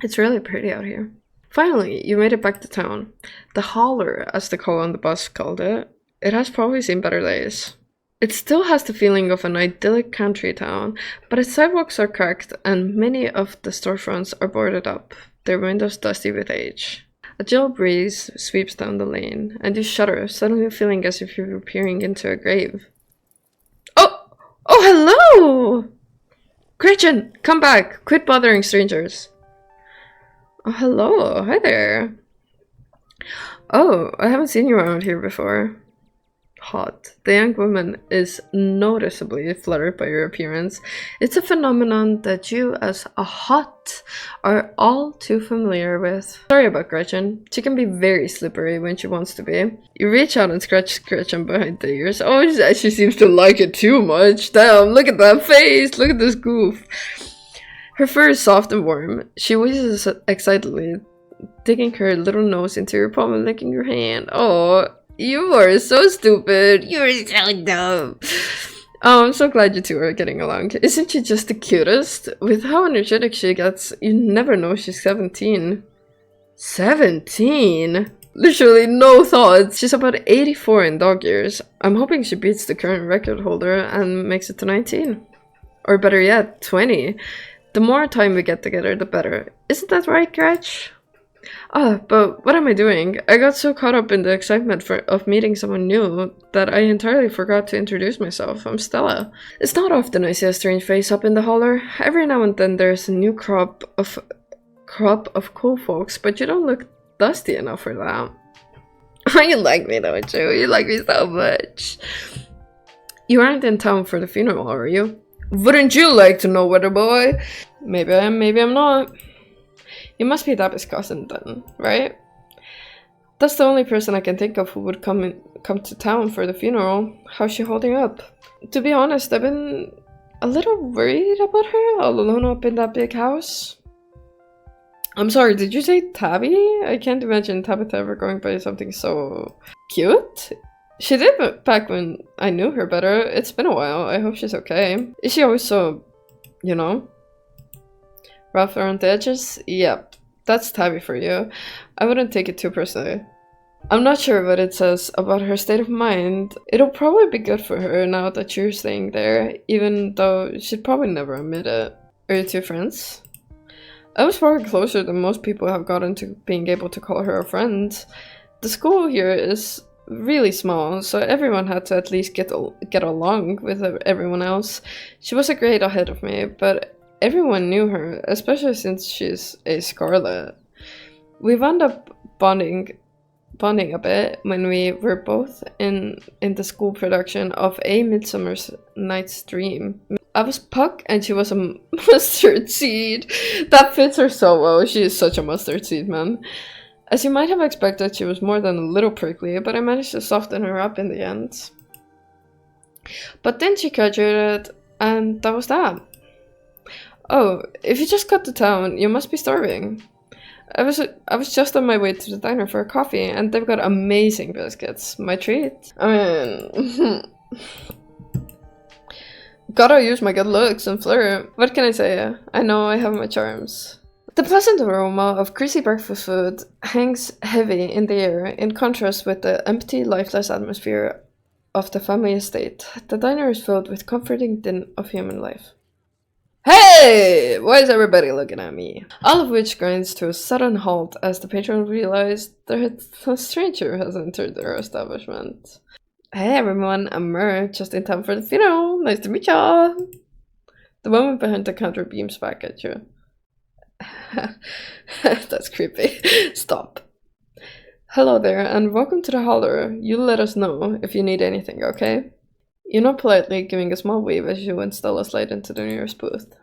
It's really pretty out here. Finally, you made it back to town. The holler, as the call on the bus called it, it has probably seen better days. It still has the feeling of an idyllic country town, but its sidewalks are cracked and many of the storefronts are boarded up, their windows dusty with age. A chill breeze sweeps down the lane, and you shudder, suddenly feeling as if you're peering into a grave. Oh! Oh, hello! Gretchen, come back! Quit bothering strangers! Oh, hello. Hi there. Oh, I haven't seen you around here before. Hot. The young woman is noticeably fluttered by your appearance. It's a phenomenon that you, as a hot, are all too familiar with. Sorry about Gretchen. She can be very slippery when she wants to be. You reach out and scratch Gretchen behind the ears. Oh, she seems to like it too much. Damn, look at that face. Look at this goof. Her fur is soft and warm. She wheezes excitedly, digging her little nose into your palm and licking your hand. Oh, you are so stupid. You're so dumb. Oh, I'm so glad you two are getting along. Isn't she just the cutest? With how energetic she gets, you never know she's 17. 17? Literally no thoughts. She's about 84 in dog years. I'm hoping she beats the current record holder and makes it to 19. Or better yet, 20. The more time we get together, the better. Isn't that right, Gretch? Ah, but what am I doing? I got so caught up in the excitement of meeting someone new that I entirely forgot to introduce myself. I'm Stella. It's not often I see a strange face up in the holler. Every now and then there's a new crop of cool folks, but you don't look dusty enough for that. You like me, don't you? You like me so much. You aren't in town for the funeral, are you? Wouldn't you like to know, weather boy? Maybe I am, maybe I'm not. You must be Dabby's cousin then, right? That's the only person I can think of who would come to town for the funeral. How's she holding up? To be honest, I've been a little worried about her all alone up in that big house. I'm sorry, did you say Tabby? I can't imagine Tabitha ever going by something so cute. She did back when I knew her better. It's been a while. I hope she's okay. Is she always so, you know, rough around the edges? Yep, that's Tabby for you. I wouldn't take it too personally. I'm not sure what it says about her state of mind. It'll probably be good for her now that you're staying there, even though she'd probably never admit it. Are you two friends? I was far closer than most people have gotten to being able to call her a friend. The school here is really small, so everyone had to at least get along with everyone else. She was a grade ahead of me, but everyone knew her, especially since she's a Scarlet. We wound up bonding a bit when we were both in the school production of A Midsummer Night's Dream. I was Puck and she was a mustard seed. That fits her so well. She is such a mustard seed, man. As you might have expected, she was more than a little prickly, but I managed to soften her up in the end. But then she graduated, and that was that. Oh, if you just got to town, you must be starving. I was just on my way to the diner for a coffee, and they've got amazing biscuits. My treat. I mean, gotta use my good looks and flirt. What can I say? I know I have my charms. The pleasant aroma of greasy breakfast food hangs heavy in the air, in contrast with the empty, lifeless atmosphere of the family estate. The diner is filled with comforting din of human life. Hey! Why is everybody looking at me? All of which grinds to a sudden halt as the patron realized that a stranger has entered their establishment. Hey everyone, I'm Mer, just in time for the funeral. Nice to meet y'all! The woman behind the counter beams back at you. That's creepy. Stop. Hello there, and welcome to the holler. You let us know if you need anything, okay? You know, politely giving a small wave as you and Stella slide into the nearest booth.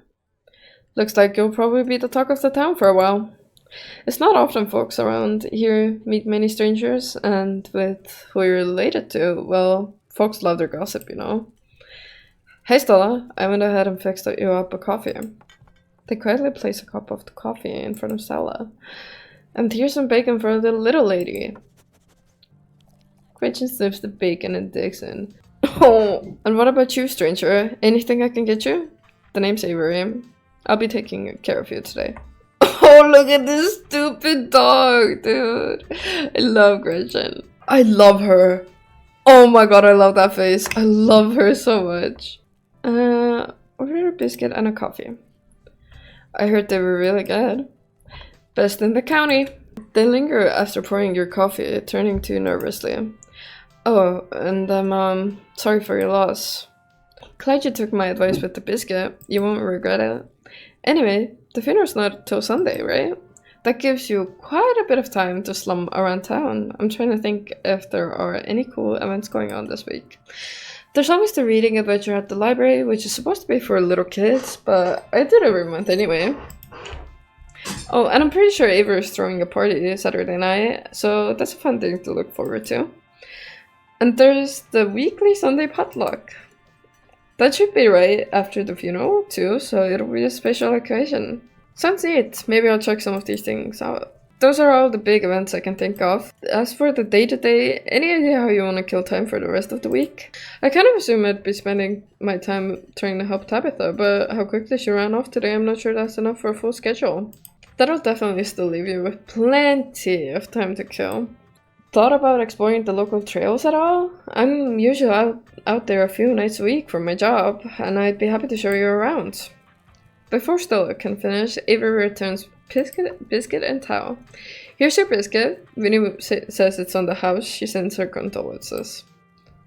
Looks like you'll probably be the talk of the town for a while. It's not often folks around here meet many strangers, and with who you're related to, well, folks love their gossip, you know. Hey Stella, I went ahead and fixed you up a coffee. They quietly place a cup of the coffee in front of Stella. And here's some bacon for the little lady. Gretchen sniffs the bacon and digs in. Oh, and what about you, stranger? Anything I can get you? The name's Avery. I'll be taking care of you today. Oh, look at this stupid dog, dude. I love Gretchen. I love her. Oh my god, I love that face. I love her so much. Order a biscuit and a coffee. I heard they were really good. Best in the county. They linger after pouring your coffee, turning to you nervously. Oh, and I'm sorry for your loss. Glad you took my advice with the biscuit. You won't regret it. Anyway, the funeral's not till Sunday, right? That gives you quite a bit of time to slum around town. I'm trying to think if there are any cool events going on this week. There's always the reading adventure at the library, which is supposed to be for little kids, but I do it every month anyway. Oh, and I'm pretty sure Ava is throwing a party Saturday night, so that's a fun thing to look forward to. And there's the weekly Sunday potluck. That should be right after the funeral, too, so it'll be a special occasion. Sounds neat. Maybe I'll check some of these things out. Those are all the big events I can think of. As for the day-to-day, any idea how you want to kill time for the rest of the week? I kind of assume I'd be spending my time trying to help Tabitha, but how quickly she ran off today, I'm not sure that's enough for a full schedule. That'll definitely still leave you with plenty of time to kill. thought about exploring the local trails at all? I'm usually out there a few nights a week for my job, and I'd be happy to show you around. Before Stella can finish, Avery returns biscuit and towel. Here's your biscuit. Winnie says it's on the house. She sends her condolences.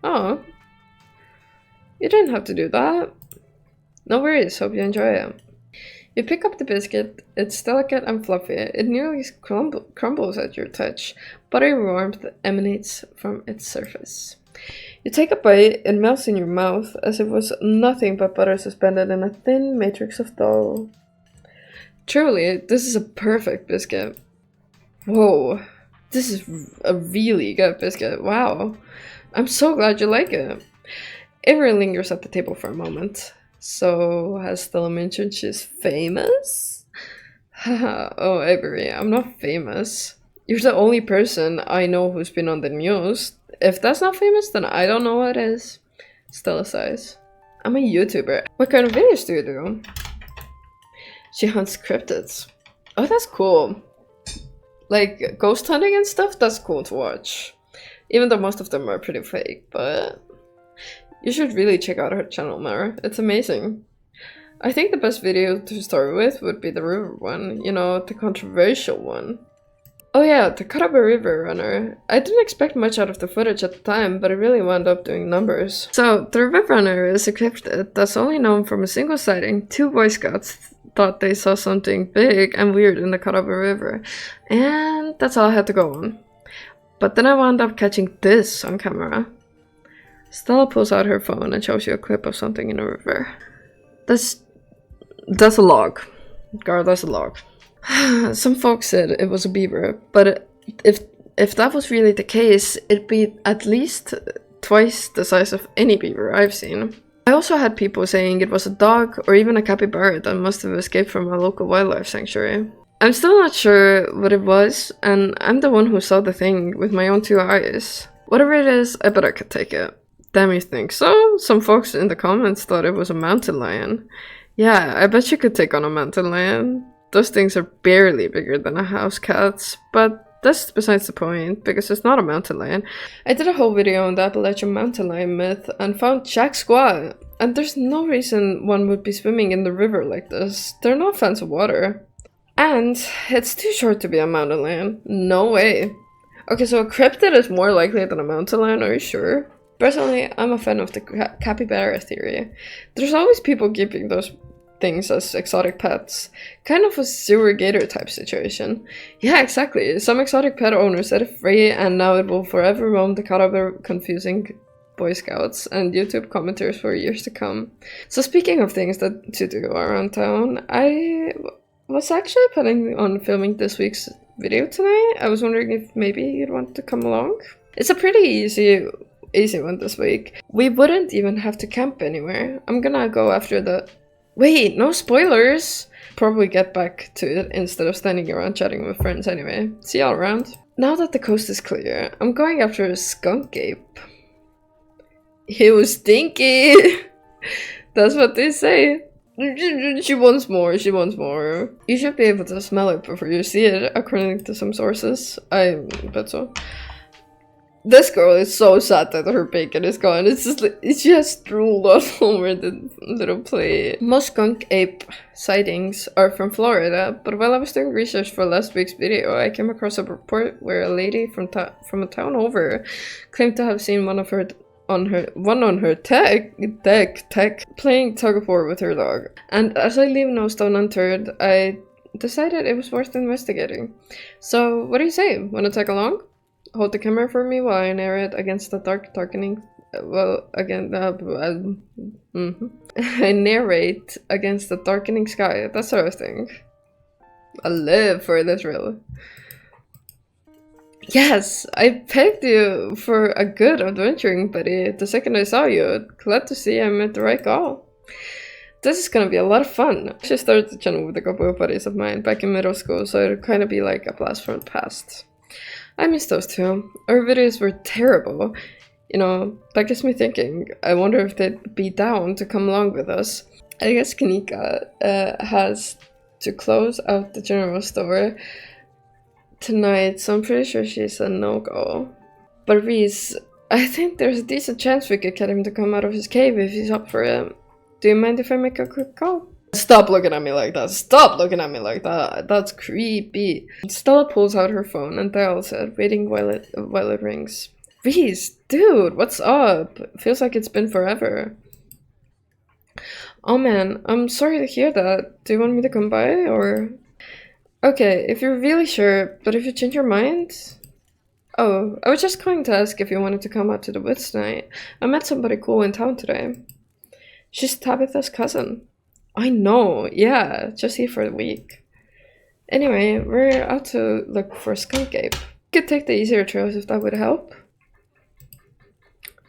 Oh, you didn't have to do that. No worries, hope you enjoy it. You pick up the biscuit. It's delicate and fluffy. It nearly crumbles at your touch. Buttery warmth emanates from its surface. You take a bite, it melts in your mouth as if it was nothing but butter suspended in a thin matrix of dough. Truly, this is a perfect biscuit. Whoa, this is a really good biscuit. Wow, I'm so glad you like it. Avery lingers at the table for a moment. So, has Stella mentioned she's famous? Haha, oh Avery, I'm not famous. You're the only person I know who's been on the news. If that's not famous, then I don't know what is. Stella sighs. I'm a YouTuber. What kind of videos do you do? She hunts cryptids. Oh, that's cool. Like, ghost hunting and stuff? That's cool to watch. Even though most of them are pretty fake, but... You should really check out her channel, Mara. It's amazing. I think the best video to start with would be the river one. You know, the controversial one. Oh yeah, the Caraba River Runner. I didn't expect much out of the footage at the time, but it really wound up doing numbers. So, the River Runner is a cryptid that's only known from a single sighting. 2 Boy Scouts thought they saw something big and weird in the Caraba River. And that's all I had to go on. But then I wound up catching this on camera. Stella pulls out her phone and shows you a clip of something in a river. That's a log. Girl, that's a log. Some folks said it was a beaver, but if that was really the case, it'd be at least twice the size of any beaver I've seen. I also had people saying it was a dog or even a capybara that must have escaped from a local wildlife sanctuary. I'm still not sure what it was, and I'm the one who saw the thing with my own 2 eyes. Whatever it is, I bet I could take it. Damn, you think so? Some folks in the comments thought it was a mountain lion. Yeah, I bet you could take on a mountain lion. Those things are barely bigger than a house cat's, but that's besides the point, because it's not a mountain lion. I did a whole video on the Appalachian mountain lion myth and found jack squat. And there's no reason one would be swimming in the river like this. They're not fans of water. And it's too short to be a mountain lion. No way. Okay, so a cryptid is more likely than a mountain lion, are you sure? Personally, I'm a fan of the capybara theory. There's always people keeping those things as exotic pets. Kind of a sewer gator type situation. Yeah, exactly. Some exotic pet owners set it free and now it will forever roam the Caraba confusing Boy Scouts and YouTube commenters for years to come. So speaking of things that to do around town, I was actually planning on filming this week's video tonight. I was wondering if maybe you'd want to come along. It's a pretty easy one this week. We wouldn't even have to camp anywhere. I'm gonna go after the... Wait, no spoilers! Probably get back to it instead of standing around chatting with friends anyway. See y'all around. Now that the coast is clear, I'm going after a skunk ape. It was stinky! That's what they say. She wants more, she wants more. You should be able to smell it before you see it, according to some sources. I bet so. This girl is so sad that her bacon is gone. It's just like, she has drooled all over the little plate. Most skunk ape sightings are from Florida, but while I was doing research for last week's video, I came across a report where a lady from a town over claimed to have seen one on her deck playing tug of war with her dog. And as I leave no stone unturned, I decided it was worth investigating. So what do you say? Wanna tag along? Hold the camera for me while I narrate against the darkening. I narrate against the darkening sky. That sort of thing. I live for the thrill. Yes, I pegged you for a good adventuring buddy the second I saw you. Glad to see I made the right call. This is gonna be a lot of fun. I actually started the channel with a couple of buddies of mine back in middle school, so it'll kind of be like a blast from the past. I miss those two. Our videos were terrible. You know, that gets me thinking. I wonder if they'd be down to come along with us. I guess Kanika has to close out the general store tonight, so I'm pretty sure she's a no-go. But Reese, I think there's a decent chance we could get him to come out of his cave if he's up for it. Do you mind if I make a quick call? Stop looking at me like that. Stop looking at me like that. That's creepy. Stella pulls out her phone and dials it, waiting while it rings. Reese, dude, what's up? Feels like it's been forever. Oh man, I'm sorry to hear that. Do you want me to come by, or...? Okay, if you're really sure, but if you change your mind... Oh, I was just going to ask if you wanted to come out to the woods tonight. I met somebody cool in town today. She's Tabitha's cousin. I know, yeah, just here for a week. Anyway, we're out to look for Skunk Ape. We could take the easier trails if that would help.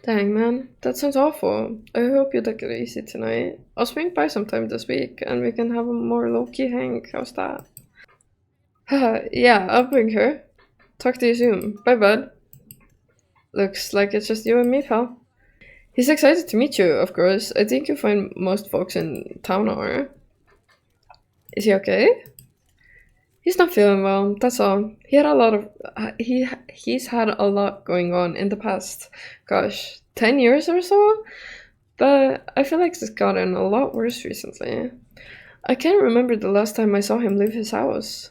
Dang, man, that sounds awful. I hope you take it easy tonight. I'll swing by sometime this week, and we can have a more low-key hang. How's that? Haha, yeah, I'll bring her. Talk to you soon. Bye, bud. Looks like it's just you and me, pal. He's excited to meet you, of course. I think you find most folks in town are. Is he okay? He's not feeling well, that's all. He had a lot of... He's had a lot going on in the past, gosh, 10 years or so? But I feel like it's gotten a lot worse recently. I can't remember the last time I saw him leave his house.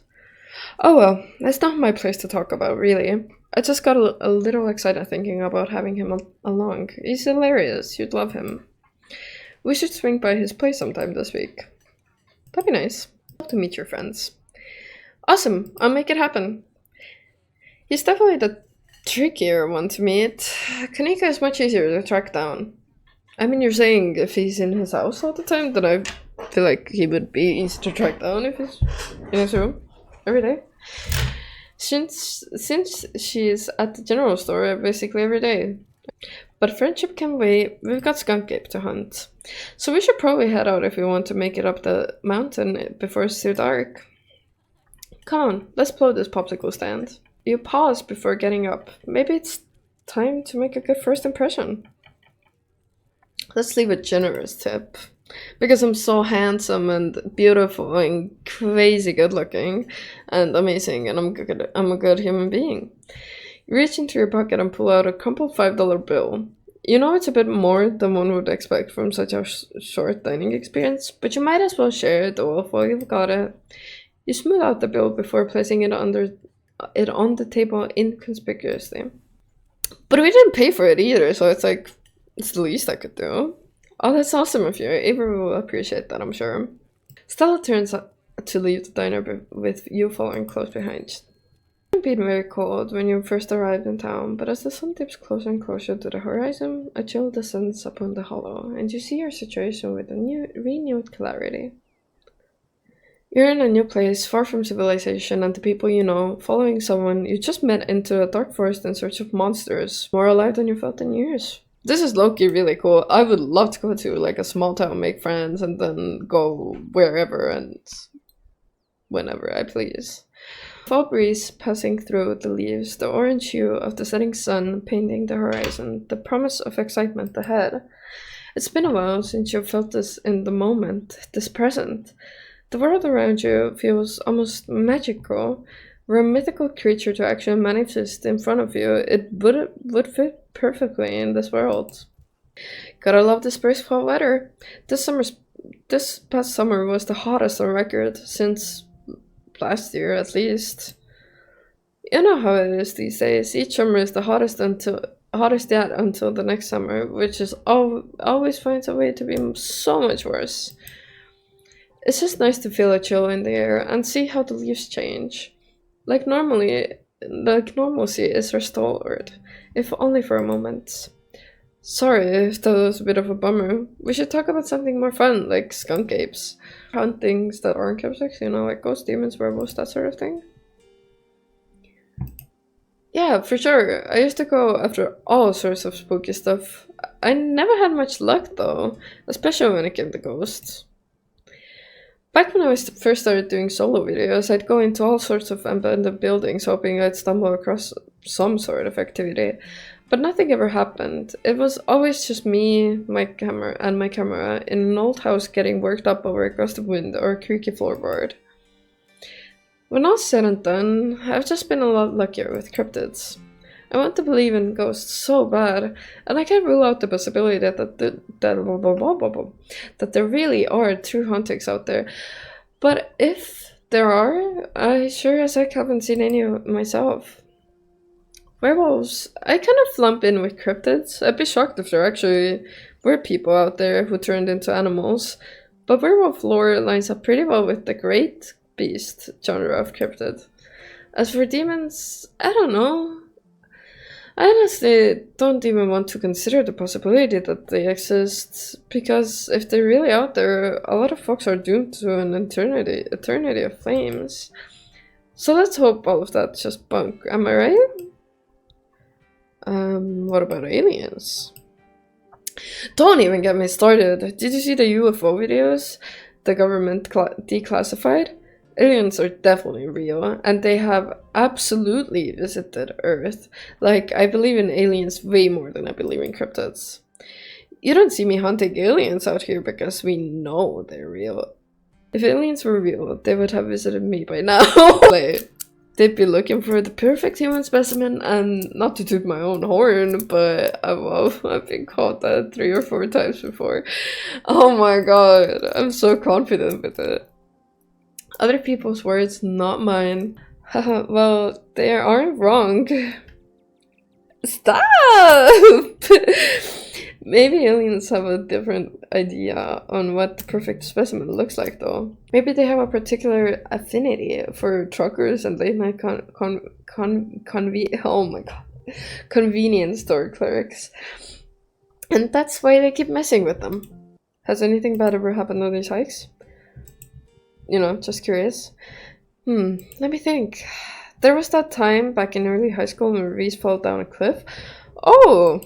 Oh well, that's not my place to talk about, really. I just got a little excited thinking about having him along. He's hilarious, you'd love him. We should swing by his place sometime this week. That'd be nice. Love to meet your friends. Awesome, I'll make it happen. He's definitely the trickier one to meet. Kanika is much easier to track down. I mean, you're saying if he's in his house all the time, then I feel like he would be easy to track down if he's in his room every day. Since she's at the general store basically every day. But friendship can wait, we've got Skunk Ape to hunt. So we should probably head out if we want to make it up the mountain before it's too dark. Come on, let's blow this popsicle stand. You pause before getting up. Maybe it's time to make a good first impression. Let's leave a generous tip. Because I'm so handsome and beautiful and crazy good looking and amazing, and I'm a good human being. You reach into your pocket and pull out a crumpled $5 bill. You know it's a bit more than one would expect from such a short dining experience, but you might as well share it all while you've got it. You smooth out the bill before placing it on the table inconspicuously. But we didn't pay for it either, so it's like, it's the least I could do. Oh, that's awesome of you. Avery will appreciate that, I'm sure. Stella turns to leave the diner with you following close behind. It had been very cold when you first arrived in town, but as the sun dips closer and closer to the horizon, a chill descends upon the hollow, and you see your situation with a renewed clarity. You're in a new place, far from civilization and the people you know, following someone you just met into a dark forest in search of monsters, more alive than you felt in years. This is low-key really cool. I would love to go to like a small town, make friends, and then go wherever and whenever I please. Fall breeze passing through the leaves, the orange hue of the setting sun painting the horizon, the promise of excitement ahead. It's been a while since you felt this in the moment, this present. The world around you feels almost magical. Were a mythical creature to actually manifest in front of you, it would fit perfectly in this world. Gotta love this brisk fall weather. This past summer was the hottest on record since last year, at least. You know how it is these days. Each summer is the hottest yet until the next summer, which is always finds a way to be so much worse. It's just nice to feel a chill in the air and see how the leaves change. Like normalcy is restored, if only for a moment. Sorry if that was a bit of a bummer. We should talk about something more fun, like skunk apes. Hunt things that aren't keepsakes, you know, like ghosts, demons, werewolves, that sort of thing. Yeah, for sure. I used to go after all sorts of spooky stuff. I never had much luck though, especially when it came to ghosts. Back when I first started doing solo videos, I'd go into all sorts of abandoned buildings hoping I'd stumble across some sort of activity, but nothing ever happened. It was always just me, my camera, in an old house getting worked up over a gust of wind or a creaky floorboard. When all said and done, I've just been a lot luckier with cryptids. I want to believe in ghosts so bad, and I can't rule out the possibility that there really are true hauntings out there. But if there are, I sure as heck haven't seen any myself. Werewolves, I kind of lump in with cryptids. I'd be shocked if there actually were people out there who turned into animals. But werewolf lore lines up pretty well with the great beast genre of cryptid. As for demons, I don't know. I honestly don't even want to consider the possibility that they exist, because if they're really out there, a lot of folks are doomed to an eternity of flames. So let's hope all of that's just bunk, am I right? What about aliens? Don't even get me started. Did you see the UFO videos the government declassified? Aliens are definitely real, and they have absolutely visited Earth. Like, I believe in aliens way more than I believe in cryptids. You don't see me hunting aliens out here because we know they're real. If aliens were real, they would have visited me by now. They'd be looking for the perfect human specimen, and not to toot my own horn, but I've been caught that 3 or 4 times before. Oh my god, I'm so confident with it. Other people's words, not mine. Haha, well, they aren't wrong. Stop! Maybe aliens have a different idea on what the perfect specimen looks like, though. Maybe they have a particular affinity for truckers and late night oh my god, convenience store clerks. And that's why they keep messing with them. Has anything bad ever happened on these hikes? You know, just curious. Let me think. There was that time back in early high school when Reese fell down a cliff. Oh!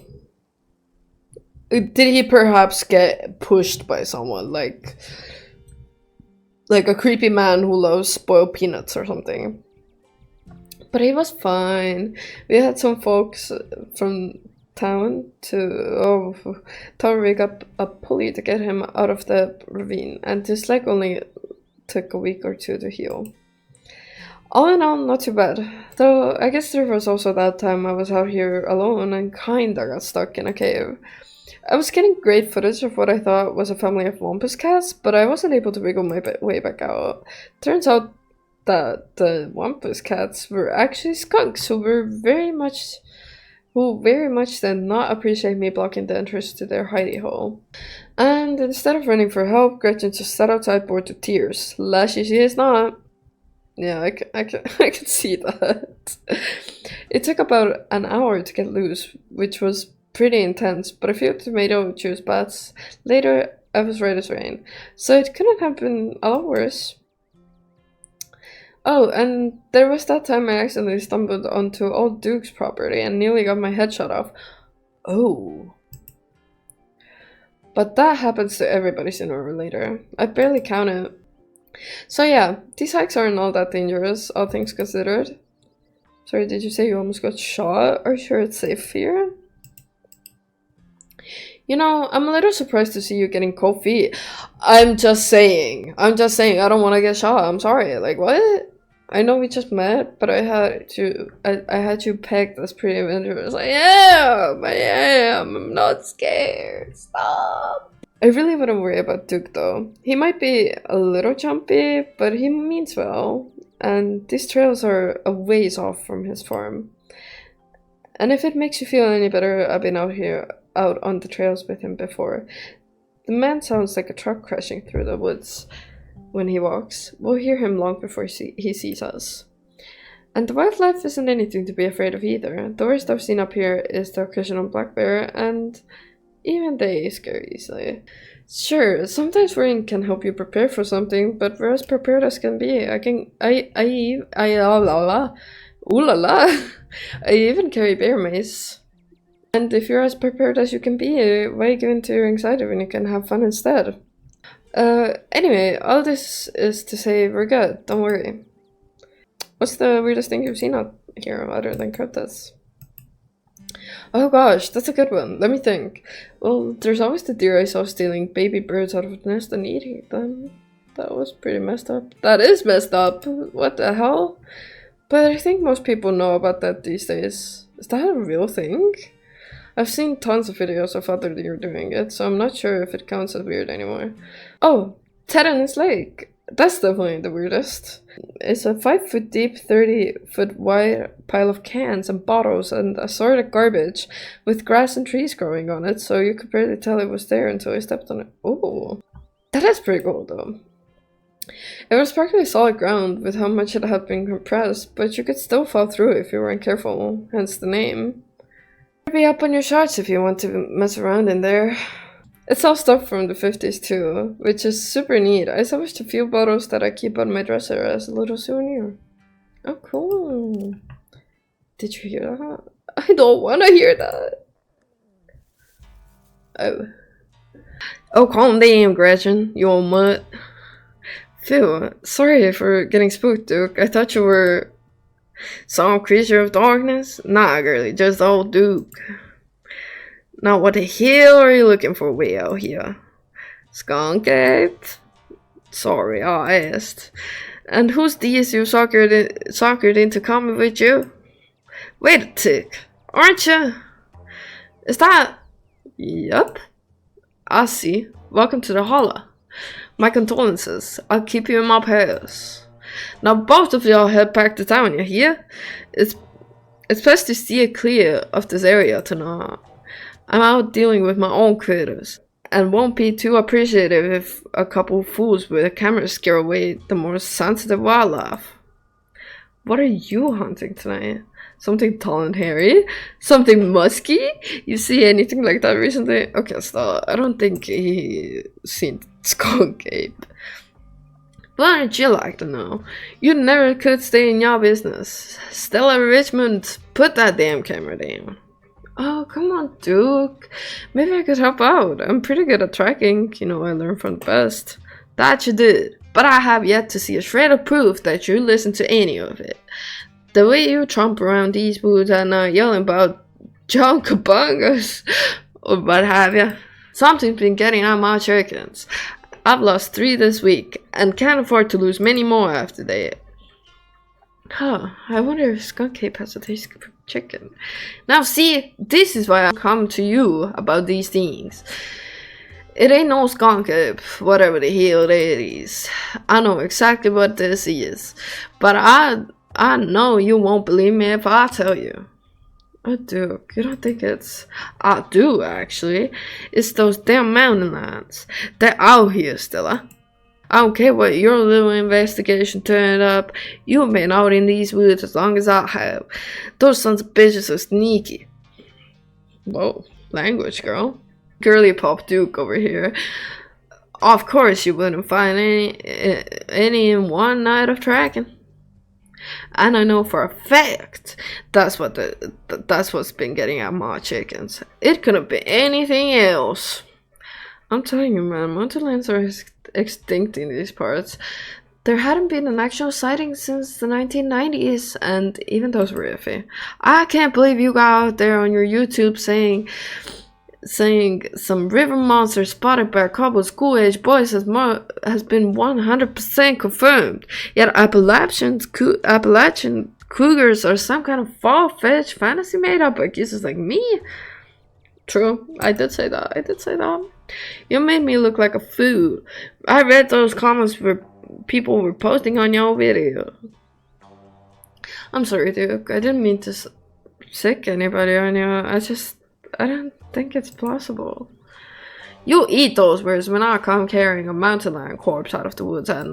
Did he perhaps get pushed by someone? Like a creepy man who loves spoiled peanuts or something. But he was fine. We had some folks from town to rig up a pulley to get him out of the ravine. And this leg only took a week or 2 to heal. All in all, not too bad. Though I guess there was also that time I was out here alone and kinda got stuck in a cave. I was getting great footage of what I thought was a family of wampus cats, but I wasn't able to wiggle my way back out. Turns out that the wampus cats were actually skunks who very much did not appreciate me blocking the entrance to their hidey hole. And instead of running for help, Gretchen just sat outside bored to tears. Lashy she is not. Yeah, I can see that. It took about an hour to get loose, which was pretty intense, but a few tomato juice baths later, I was right as rain. So it couldn't have been a lot worse. Oh, and there was that time I accidentally stumbled onto old Duke's property and nearly got my head shot off. Oh. But that happens to everybody sooner or later. I barely counted. So yeah, these hikes aren't all that dangerous, all things considered. Sorry, did you say you almost got shot? Are you sure it's safe here? You know, I'm a little surprised to see you getting cold feet. I'm just saying, I don't want to get shot. I'm sorry. Like, what? I know we just met, but I had you pegged as pretty adventurous. I am. I'm not scared. Stop. I really wouldn't worry about Duke, though. He might be a little jumpy, but he means well. And these trails are a ways off from his farm. And if it makes you feel any better, I've been out on the trails with him before. The man sounds like a truck crashing through the woods when he walks. We'll hear him long before he sees us. And the wildlife isn't anything to be afraid of either. The worst I've seen up here is the occasional black bear, and even they scare easily. Sure, sometimes worrying can help you prepare for something, but we're as prepared as can be. I even carry bear mace. And if you're as prepared as you can be, why give in to your anxiety when you can have fun instead? Anyway, all this is to say we're good, don't worry. What's the weirdest thing you've seen out here other than cryptids? Oh gosh, that's a good one. Let me think. Well, there's always the deer I saw stealing baby birds out of the nest and eating them. That was pretty messed up. That is messed up. What the hell? But I think most people know about that these days. Is that a real thing? I've seen tons of videos of other deer doing it, so I'm not sure if it counts as weird anymore. Oh, Ted and his lake. That's definitely the weirdest. It's a 5 foot deep, 30 foot wide pile of cans and bottles and assorted garbage with grass and trees growing on it, so you could barely tell it was there until you stepped on it. Ooh. That is pretty cool though. It was practically solid ground with how much it had been compressed, but you could still fall through if you weren't careful, hence the name. Be up on your shots if you want to mess around in there. It's all stuff from the 50s too, which is super neat. I salvaged a few bottles that I keep on my dresser as a little souvenir. Oh cool. Did you hear that? I don't want to hear that. Oh, calm down, Gretchen, you old mutt. Phew, sorry for getting spooked, Duke. I thought you were some creature of darkness? Nah, girlie, just old Duke. Now, what the hell are you looking for way out here? Skunk ape? Sorry, I asked. And who's these you suckered into coming with you? Wait a tick, aren't you? Is that? Yup. I see. Welcome to the Hollow. My condolences. I'll keep you in my prayers. Now both of y'all head back to town, you hear? It's best to steer clear of this area tonight. I'm out dealing with my own critters, and won't be too appreciative if a couple fools with a camera scare away the more sensitive wildlife. What are you hunting tonight? Something tall and hairy? Something musky? You see anything like that recently? Okay, so I don't think he seen skunk ape. Wouldn't you like to know? You never could stay in your business. Stella Richmond, put that damn camera down. Oh, come on, Duke. Maybe I could help out. I'm pretty good at tracking. You know, I learned from the best. That you did. But I have yet to see a shred of proof that you listened to any of it. The way you tromp around these woods at night yelling about John Kabungas or what have you. Something's been getting on my chickens. I've lost 3 this week and can't afford to lose many more after that. Huh, I wonder if skunk ape has a taste for chicken. Now see, this is why I come to you about these things. It ain't no skunk ape, whatever the hell it is. I know exactly what this is, but I know you won't believe me if I tell you. Oh, Duke, you don't think it's... I do, actually. It's those damn mountain lions. They're out here, Stella. I don't care what your little investigation turned up. You've been out in these woods as long as I have. Those sons of bitches are sneaky. Whoa, language, girl. Girly pop Duke over here. Of course you wouldn't find any in one night of tracking. And I know for a fact that's what's been getting at my chickens. It couldn't be anything else. I'm telling you, man, mountain lions are extinct in these parts. There hadn't been an actual sighting since the 1990s, and even those were iffy. I can't believe you got out there on your YouTube saying some river monster spotted by a couple of school-age boys has been 100% confirmed. Yet Appalachian cougars are some kind of far-fetched fantasy made up by geezers like me. True, I did say that. You made me look like a fool. I read those comments where people were posting on your video. I'm sorry, Duke. I didn't mean to sick anybody on you. I don't think it's possible. You eat those words when I come carrying a mountain lion corpse out of the woods at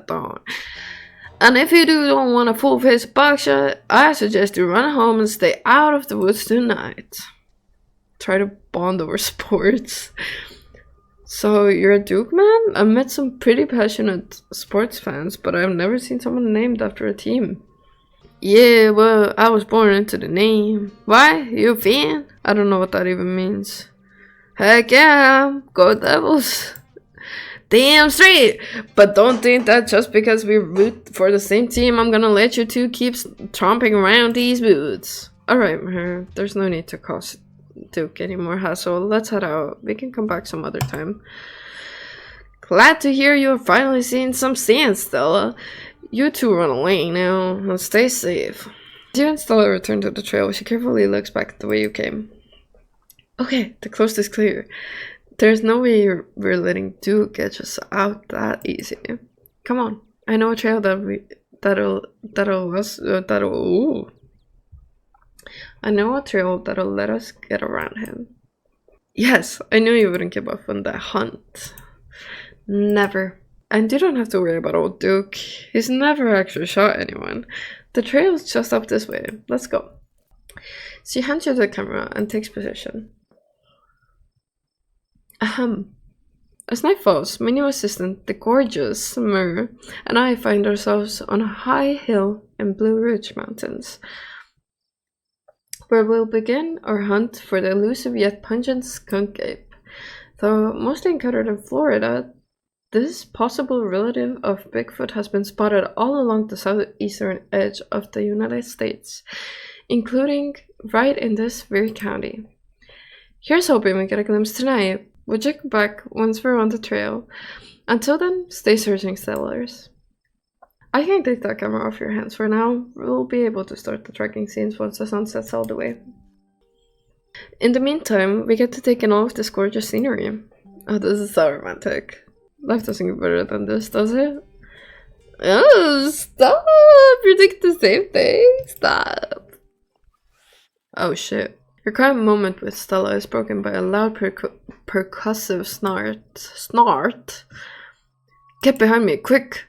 dawn. And if you don't want a full face buckshot, I suggest you run home and stay out of the woods tonight. Try to bond over sports. So you're a Duke man? I've met some pretty passionate sports fans, but I've never seen someone named after a team. Yeah, well, I was born into the name. Why? You a fan? I don't know what that even means. Heck yeah, go Devils. Damn straight. But don't think that just because we root for the same team, I'm gonna let you two keep tromping around these woods. Alright, there's no need to cause Duke any more hassle. Let's head out. We can come back some other time. Glad to hear you're finally seeing some sand, Stella. You two run away now, and stay safe. As you and Stella return to the trail, she carefully looks back the way you came. Okay, the coast is clear. There's no way we're letting Duke get us out that easy. Come on, I know a trail I know a trail that'll let us get around him. Yes, I knew you wouldn't give up on that hunt. Never. And you don't have to worry about old Duke. He's never actually shot anyone. The trail's just up this way. Let's go. She hands you the camera and takes position. Ahem. As night falls, my new assistant, the gorgeous Myrrh, and I find ourselves on a high hill in Blue Ridge Mountains, where we'll begin our hunt for the elusive yet pungent skunk ape. Though mostly encountered in Florida, this possible relative of Bigfoot has been spotted all along the southeastern edge of the United States, including right in this very county. Here's hoping we get a glimpse tonight. We'll check back once we're on the trail. Until then, stay searching, settlers. I can take that camera off your hands for now. We'll be able to start the tracking scenes once the sun sets all the way. In the meantime, we get to take in all of this gorgeous scenery. Oh, this is so romantic. Life doesn't get better than this, does it? Oh, stop! You think the same thing? Stop. Oh shit. Your quiet moment with Stella is broken by a loud percussive snort. Snort? Get behind me, quick!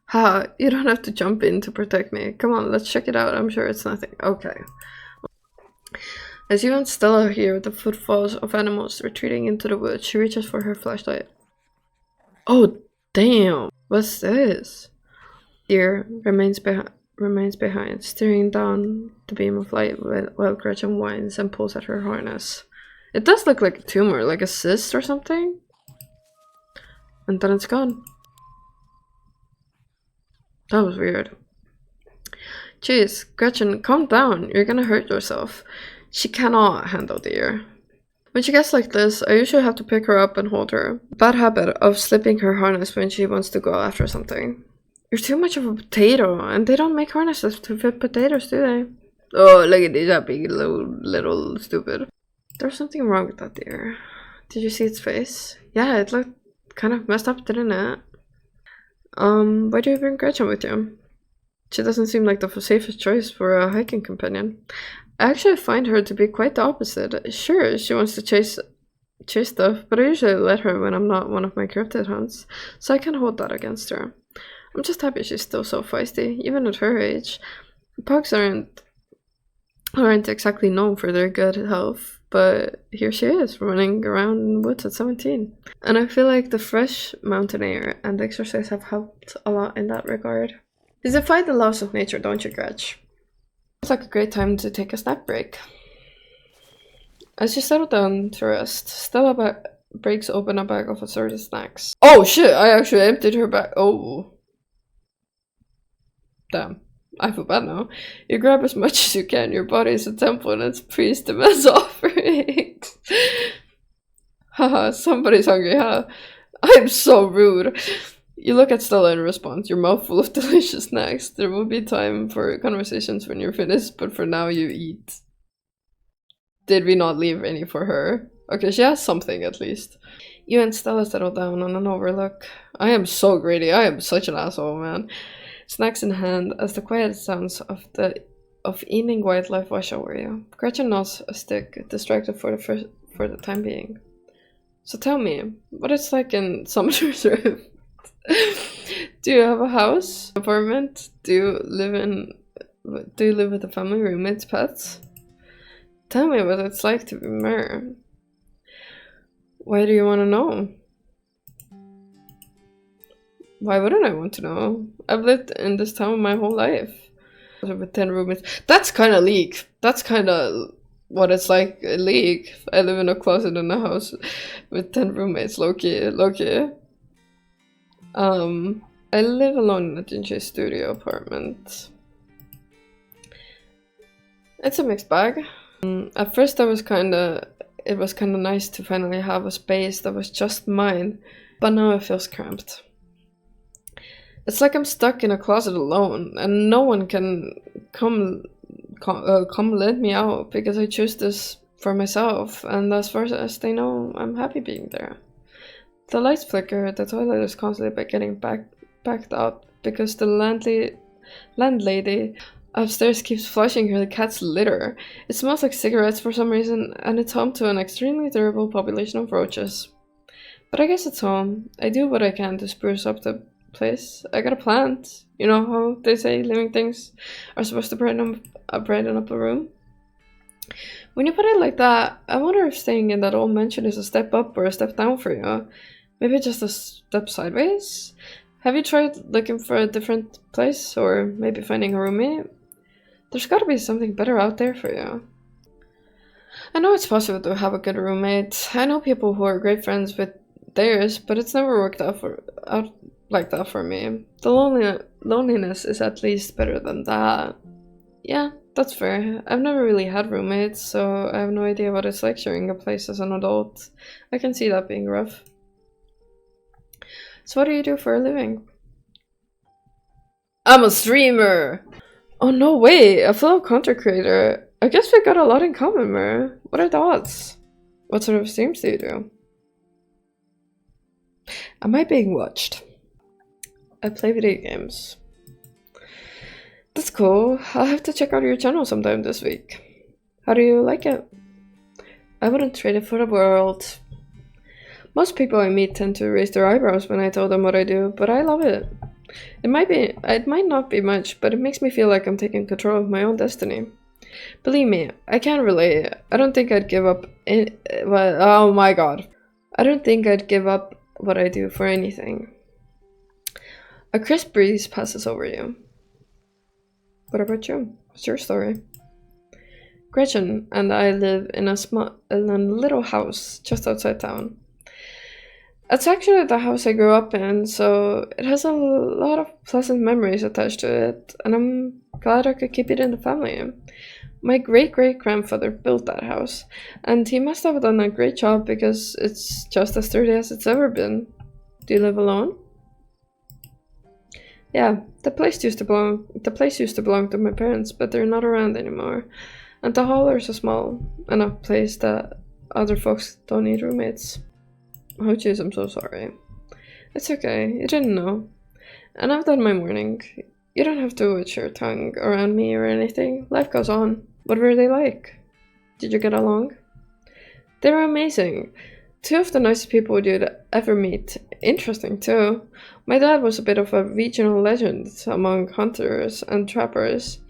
Ha, you don't have to jump in to protect me. Come on, let's check it out. I'm sure it's nothing. Okay. As you and Stella hear the footfalls of animals retreating into the woods, she reaches for her flashlight. Oh, damn! What's this? Deer remains behind, staring down the beam of light while Gretchen whines and pulls at her harness. It does look like a tumor, like a cyst or something. And then it's gone. That was weird. Jeez, Gretchen, calm down. You're gonna hurt yourself. She cannot handle deer. When she gets like this, I usually have to pick her up and hold her. Bad habit of slipping her harness when she wants to go after something. You're too much of a potato, and they don't make harnesses to fit potatoes, do they? Oh, look at that big little stupid. There's something wrong with that deer. Did you see its face? Yeah, it looked kind of messed up, didn't it? Why do you bring Gretchen with you? She doesn't seem like the safest choice for a hiking companion. I actually find her to be quite the opposite. Sure, she wants to chase stuff, but I usually let her when I'm not one of my cryptid hunts, so I can't hold that against her. I'm just happy she's still so feisty, even at her age. Pugs aren't exactly known for their good health, but here she is, running around in the woods at 17. And I feel like the fresh mountain air and exercise have helped a lot in that regard. You defy the laws of nature, don't you, Gretch? It's like a great time to take a snack break. As you settle down to rest, Stella breaks open a bag of assorted snacks. Oh shit, I actually emptied her bag. Oh. Damn, I feel bad now. You grab as much as you can. Your body is a temple and its priest demands offerings. Haha, somebody's hungry, huh? I'm so rude. You look at Stella in response, your mouth full of delicious snacks. There will be time for conversations when you're finished, but for now you eat. Did we not leave any for her? Okay, she has something at least. You and Stella settle down on an overlook. I am so greedy. I am such an asshole, man. Snacks in hand, as the quiet sounds of eating wildlife wash over you. Gretchen gnaws a stick, distracted for the time being. So tell me, what it's like in Summer's Rift? Do you have a house, apartment? Do you live with a family, roommates, pets? Tell me what it's like to be Myrrh. Why do you want to know? Why wouldn't I want to know? I've lived in this town my whole life. With 10 roommates. That's kind of leak. That's kind of what it's like a leak. I live in a closet in a house with 10 roommates. Low-key. I live alone in a dingy studio apartment. It's a mixed bag. At first it was kind of nice to finally have a space that was just mine. but now it feels cramped. It's like I'm stuck in a closet alone, and no one can come let me out because I choose this for myself, and as far as they know, I'm happy being there. The lights flicker, the toilet is constantly getting backed up because the landlady upstairs keeps flushing her cat's litter. It smells like cigarettes for some reason, and it's home to an extremely durable population of roaches. But I guess it's home. I do what I can to spruce up the place. I got a plant. You know how they say living things are supposed to brighten up a room? When you put it like that, I wonder if staying in that old mansion is a step up or a step down for you. Maybe just a step sideways? Have you tried looking for a different place, or maybe finding a roommate? There's gotta be something better out there for you. I know it's possible to have a good roommate. I know people who are great friends with theirs, but it's never worked out like that for me. The loneliness is at least better than that. Yeah, that's fair. I've never really had roommates, so I have no idea what it's like sharing a place as an adult. I can see that being rough. So what do you do for a living? I'm a streamer! Oh no way, a fellow content creator. I guess we got a lot in common, Mer. What are the odds? What sort of streams do you do? Am I being watched? I play video games. That's cool. I'll have to check out your channel sometime this week. How do you like it? I wouldn't trade it for the world. Most people I meet tend to raise their eyebrows when I tell them what I do, but I love it. It might not be much, but it makes me feel like I'm taking control of my own destiny. Believe me, I can't relate. I don't think I'd give up oh my god. I don't think I'd give up what I do for anything. A crisp breeze passes over you. What about you? What's your story? Gretchen and I live in a little house just outside town. It's actually the house I grew up in, so it has a lot of pleasant memories attached to it, and I'm glad I could keep it in the family. My great-great-grandfather built that house, and he must have done a great job because it's just as sturdy as it's ever been. Do you live alone? Yeah, the place used to belong to my parents, but they're not around anymore. And the hall is a small enough place that other folks don't need roommates. Oh jeez, I'm so sorry. It's okay, you didn't know. And I've done my morning. You don't have to witch your tongue around me or anything. Life goes on. What were they like? Did you get along? They were amazing. Two of the nicest people you'd ever meet. Interesting too. My dad was a bit of a regional legend among hunters and trappers.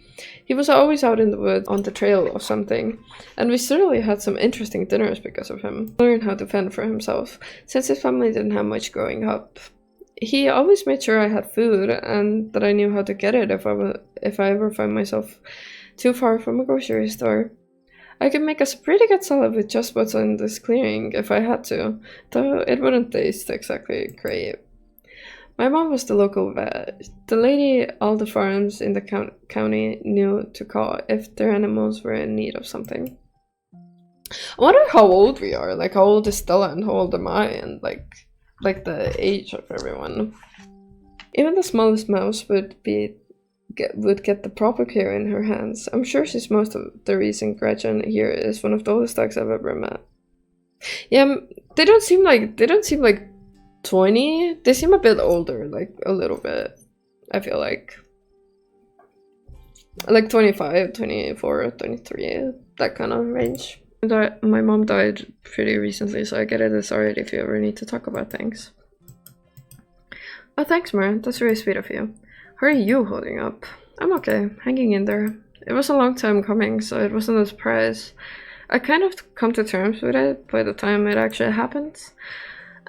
He was always out in the woods on the trail or something, and we certainly had some interesting dinners because of him. He learned how to fend for himself, since his family didn't have much growing up. He always made sure I had food, and that I knew how to get it if I ever find myself too far from a grocery store. I could make a pretty good salad with just what's in this clearing if I had to, though it wouldn't taste exactly great. My mom was the local vet, the lady all the farms in the county knew to call if their animals were in need of something. I wonder how old we are, like how old is Stella and how old am I, and like the age of everyone. Even the smallest mouse would get the proper care in her hands. I'm sure she's most of the reason Gretchen here is one of the oldest dogs I've ever met. Yeah, they don't seem like 20. They seem a bit older, like a little bit. I feel like 25, 24, 23, that kind of range. My mom died pretty recently, so I get it as alright if you ever need to talk about things. Oh, thanks, Mar. That's very sweet of you. How are you holding up? I'm okay, hanging in there. It was a long time coming, so it wasn't a surprise. I kind of come to terms with it by the time it actually happened.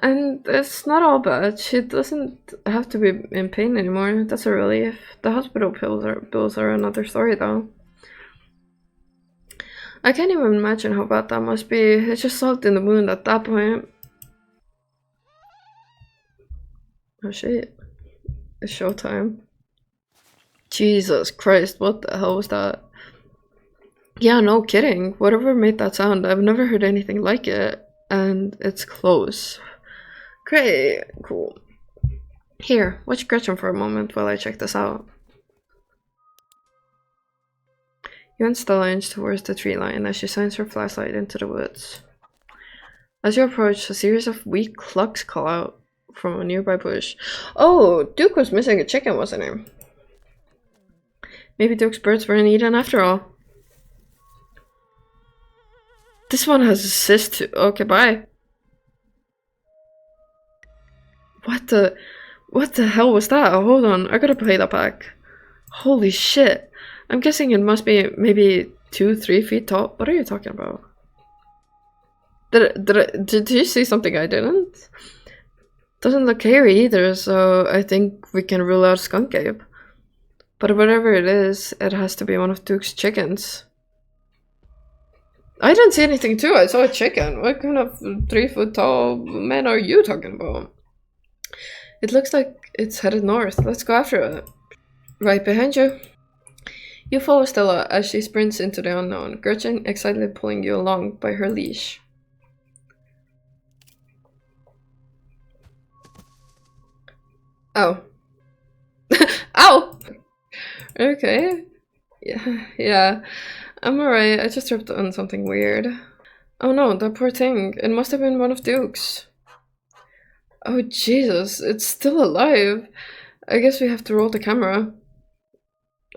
And it's not all bad. She doesn't have to be in pain anymore. That's a relief. The hospital bills are another story, though. I can't even imagine how bad that must be. It's just salt in the wound at that point. Oh shit. It's showtime. Jesus Christ, what the hell was that? Yeah, no kidding. Whatever made that sound, I've never heard anything like it. And it's close. Great, cool. Here, watch Gretchen for a moment while I check this out. You and Stella inch towards the tree line as she shines her flashlight into the woods. As you approach, a series of weak clucks call out from a nearby bush. Oh, Duke was missing a chicken, wasn't he? Maybe Duke's birds weren't eaten after all. This one has a cyst too. Okay, bye. What the hell was that? Oh, hold on, I gotta play that back. Holy shit. I'm guessing it must be maybe 2-3 feet tall. What are you talking about? Did you see something I didn't? Doesn't look hairy either, so I think we can rule out skunk ape. But whatever it is, it has to be one of Duke's chickens. I didn't see anything too, I saw a chicken. What kind of 3 foot tall man are you talking about? It looks like it's headed north. Let's go after it. Right behind you. You follow Stella as she sprints into the unknown, Gretchen excitedly pulling you along by her leash. Oh. Ow! Okay. Yeah. I'm alright, I just tripped on something weird. Oh no, that poor thing. It must have been one of Duke's. Oh Jesus, it's still alive. I guess we have to roll the camera.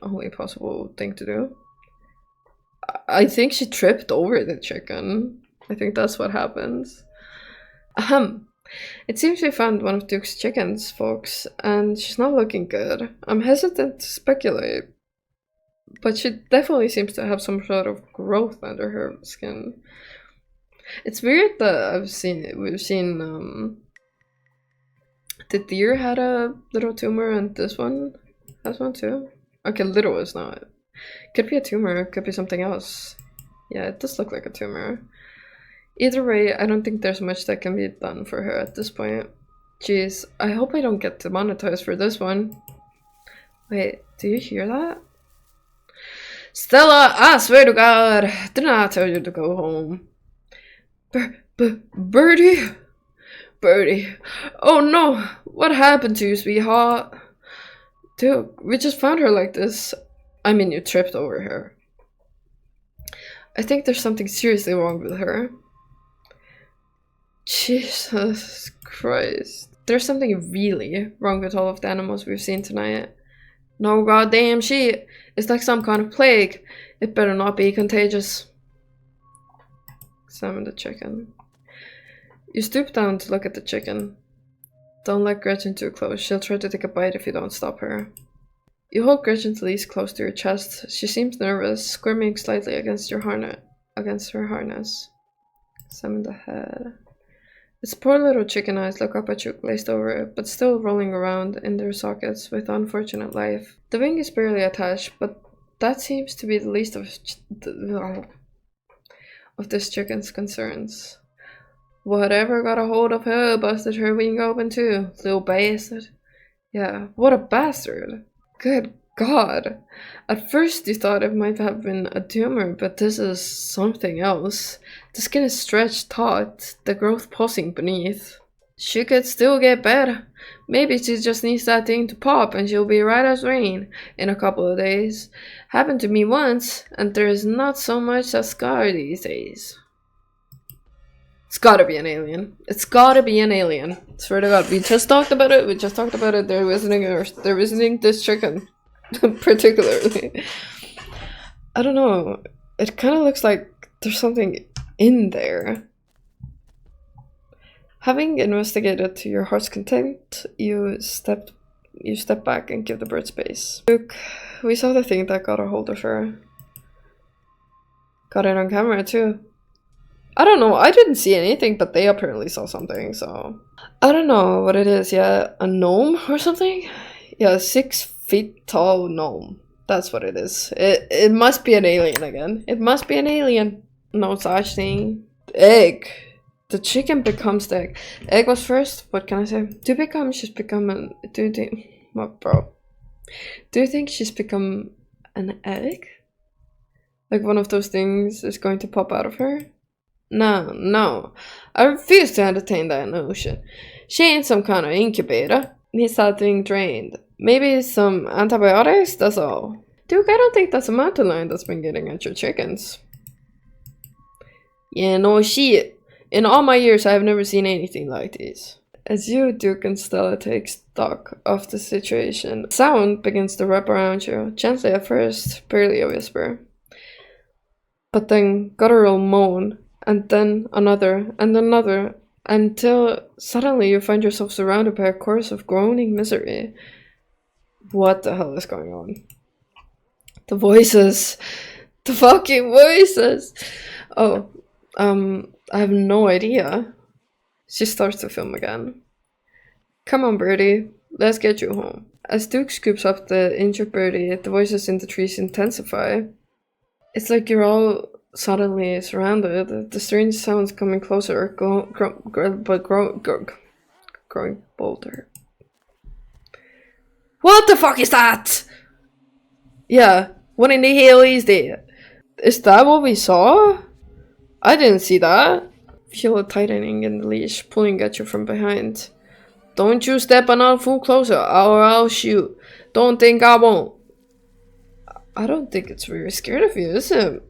Only possible thing to do. I think she tripped over the chicken. I think that's what happens. Ahem. It seems we found one of Duke's chickens, folks, and she's not looking good. I'm hesitant to speculate, but she definitely seems to have some sort of growth under her skin. It's weird that we've seen the deer had a little tumor and this one has one too. Okay, little is not. Could be a tumor, could be something else. Yeah, it does look like a tumor. Either way, I don't think there's much that can be done for her at this point. Jeez, I hope I don't get demonetized for this one. Wait, do you hear that? Stella, I swear to God, didn't I tell you to go home? Birdie? Birdie. Oh no, what happened to you, sweetheart? Dude, we just found her like this. I mean, you tripped over her. I think there's something seriously wrong with her. Jesus Christ. There's something really wrong with all of the animals we've seen tonight. No goddamn shit. It's like some kind of plague. It better not be contagious. Examine the chicken. You stoop down to look at the chicken. Don't let Gretchen too close. She'll try to take a bite if you don't stop her. You hold Gretchen's leash close to your chest. She seems nervous, squirming slightly against her harness. Examine the head. Its poor little chicken eyes look up at you, glazed over, but still rolling around in their sockets with unfortunate life. The wing is barely attached, but that seems to be the least of this chicken's concerns. Whatever got a hold of her busted her wing open too, little bastard. Yeah, what a bastard. Good God. At first you thought it might have been a tumor, but this is something else. The skin is stretched taut, the growth pulsing beneath. She could still get better. Maybe she just needs that thing to pop and she'll be right as rain in a couple of days. Happened to me once, and there is not so much a scar these days. It's gotta be an alien. It's gotta be an alien. Swear to God, we just talked about it. They're visiting this chicken. Particularly. I don't know. It kind of looks like there's something in there. Having investigated to your heart's content, you step back and give the bird space. Look, we saw the thing that got a hold of her. Got it on camera too. I don't know, I didn't see anything, but they apparently saw something, so... I don't know what it is, yeah, a gnome or something? Yeah, 6 feet tall gnome. That's what it is. It must be an alien again. It must be an alien. No such thing. Egg. The chicken becomes the egg. Egg was first, what can I say? Do you think she's become an egg? Like one of those things is going to pop out of her? No. I refuse to entertain that notion. She ain't some kind of incubator. Needs that thing drained. Maybe some antibiotics, that's all. Duke, I don't think that's a mountain lion that's been getting at your chickens. Yeah, no shit. In all my years, I have never seen anything like this. As you, Duke, and Stella take stock of the situation, sound begins to wrap around you, gently at first, barely a whisper. But then guttural moan, and then another, and another, until suddenly you find yourself surrounded by a chorus of groaning misery. What the hell is going on? The voices! The fucking voices! Oh, I have no idea. She starts to film again. Come on, Birdie, let's get you home. As Duke scoops up the injured Birdie, the voices in the trees intensify. It's like you're all suddenly surrounded. The strange sounds coming closer, growing bolder. What the fuck is that? Yeah, what in the hell is that? Is that what we saw? I didn't see that. Feel a tightening in the leash, pulling at you from behind. Don't you step another foot closer, or I'll shoot. Don't think I won't. I don't think it's very scared of you, is it?